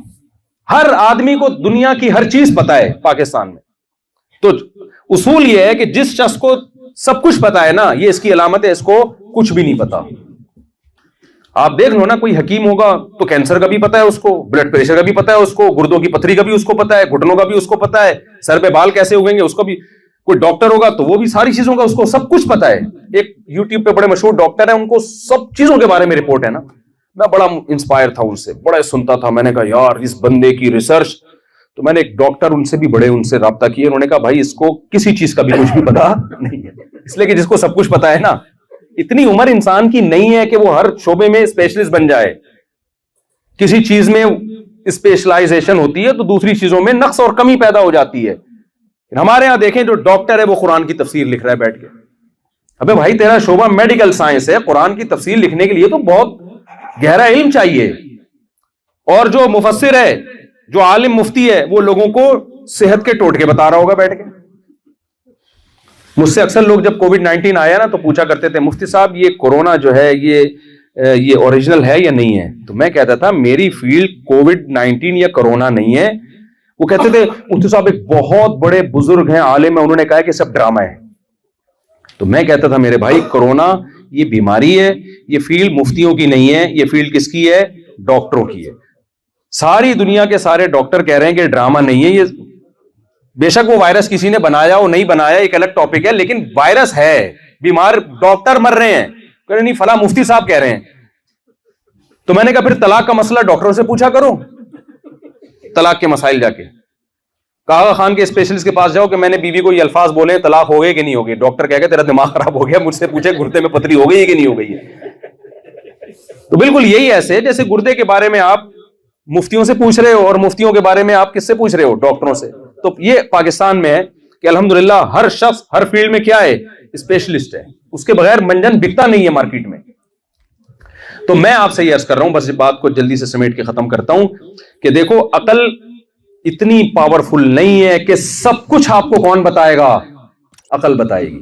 ہر آدمی کو دنیا کی ہر چیز پتا ہے پاکستان میں. تو اصول یہ ہے کہ جس شخص کو سب کچھ پتا ہے نا, یہ اس کی علامت ہے, اس کو کچھ بھی نہیں پتا. آپ دیکھ لو نا, کوئی حکیم ہوگا تو کینسر کا بھی پتا ہے اس کو, بلڈ پریشر کا بھی پتا ہے اس کو, گردوں کی پتھری کا بھی اس کو پتا ہے, گھٹنوں کا بھی اس کو پتا ہے, سر پہ بال کیسے اگیں گے اس کو بھی. کوئی ڈاکٹر ہوگا تو وہ بھی ساری چیزوں کا اس کو سب کچھ پتا ہے. ایک یوٹیوب پہ بڑے مشہور ڈاکٹر ہیں, ان کو سب چیزوں کے بارے میں رپورٹ ہے نا. میں بڑا انسپائر تھا ان سے, بڑا سنتا تھا. میں نے کہا یار اس بندے کی ریسرچ. تو میں نے ایک ڈاکٹر ان سے بھی بڑے ان سے رابطہ کیا, انہوں نے کہا بھائی اس کو کسی چیز کا بھی کچھ بھی پتا نہیں ہے, اس لیے کہ جس کو سب کچھ پتا ہے نا, اتنی عمر انسان کی نہیں ہے کہ وہ ہر شعبے میں اسپیشلسٹ بن جائے. کسی چیز میں اسپیشلائزیشن ہوتی ہے تو دوسری چیزوں میں نقص اور کمی پیدا ہو جاتی ہے. ہمارے ہاں دیکھیں جو ڈاکٹر ہے وہ قرآن کی تفسیر لکھ رہا ہے بیٹھ کے. ابے بھائی تیرا شعبہ میڈیکل سائنس ہے, قرآن کی تفسیر لکھنے کے لیے تو بہت گہرا علم چاہیے. اور جو مفسر ہے, جو عالم مفتی ہے, وہ لوگوں کو صحت کے ٹوٹکے بتا رہا ہوگا بیٹھ کے. مجھ سے اکثر لوگ جب کووڈ-19 آیا نا تو پوچھا کرتے تھے مفتی صاحب یہ کورونا جو ہے یہ اوریجنل ہے یا نہیں ہے؟ تو میں کہتا تھا میری فیلڈ کووڈ-19 یا کورونا نہیں ہے. وہ کہتے تھے مفتی صاحب ایک بہت بڑے بزرگ ہیں, عالم ہیں, انہوں نے کہا کہ سب ڈرامہ ہے. تو میں کہتا تھا میرے بھائی کورونا یہ بیماری ہے, یہ فیلڈ مفتیوں کی نہیں ہے, یہ فیلڈ کس کی ہے؟ ڈاکٹروں کی ہے. ساری دنیا کے سارے ڈاکٹر کہہ رہے ہیں کہ ڈرامہ نہیں ہے یہ. بے شک وہ وائرس کسی نے بنایا ہو نہیں بنایا ایک الگ ٹاپک ہے, لیکن وائرس ہے, بیمار ڈاکٹر مر رہے ہیں, کہہ رہے نہیں فلاں مفتی صاحب کہہ رہے ہیں. تو میں نے کہا پھر طلاق کا مسئلہ ڈاکٹروں سے پوچھا کرو, طلاق کے مسائل جا کے کاغا خان کے اسپیشلسٹ کے پاس جاؤ کہ میں نے بیوی کو یہ الفاظ بولے طلاق ہو گئے کہ نہیں ہو گئی. ڈاکٹر کہے گا تیرا دماغ خراب ہو گیا, مجھ سے پوچھے گردے میں پتھری ہو گئی ہے کہ نہیں ہو گئی ہے. تو بالکل یہی ایسے جیسے گردے کے بارے میں آپ مفتیوں سے پوچھ رہے ہو اور مفتیوں کے بارے میں آپ کس سے پوچھ رہے ہو؟ ڈاکٹروں سے. تو یہ پاکستان میں ہے کہ الحمدللہ ہر شخص ہر فیلڈ میں کیا ہے؟ اسپیشلسٹ ہے. اس کے بغیر منجن بکتا نہیں ہے مارکیٹ میں. تو میں آپ سے یہ عرض کر رہا ہوں، بس بات کو جلدی سے سمیٹ کے ختم کرتا ہوں کہ دیکھو عقل اتنی پاورفل نہیں ہے کہ سب کچھ آپ کو کون بتائے گا، عقل بتائے گی.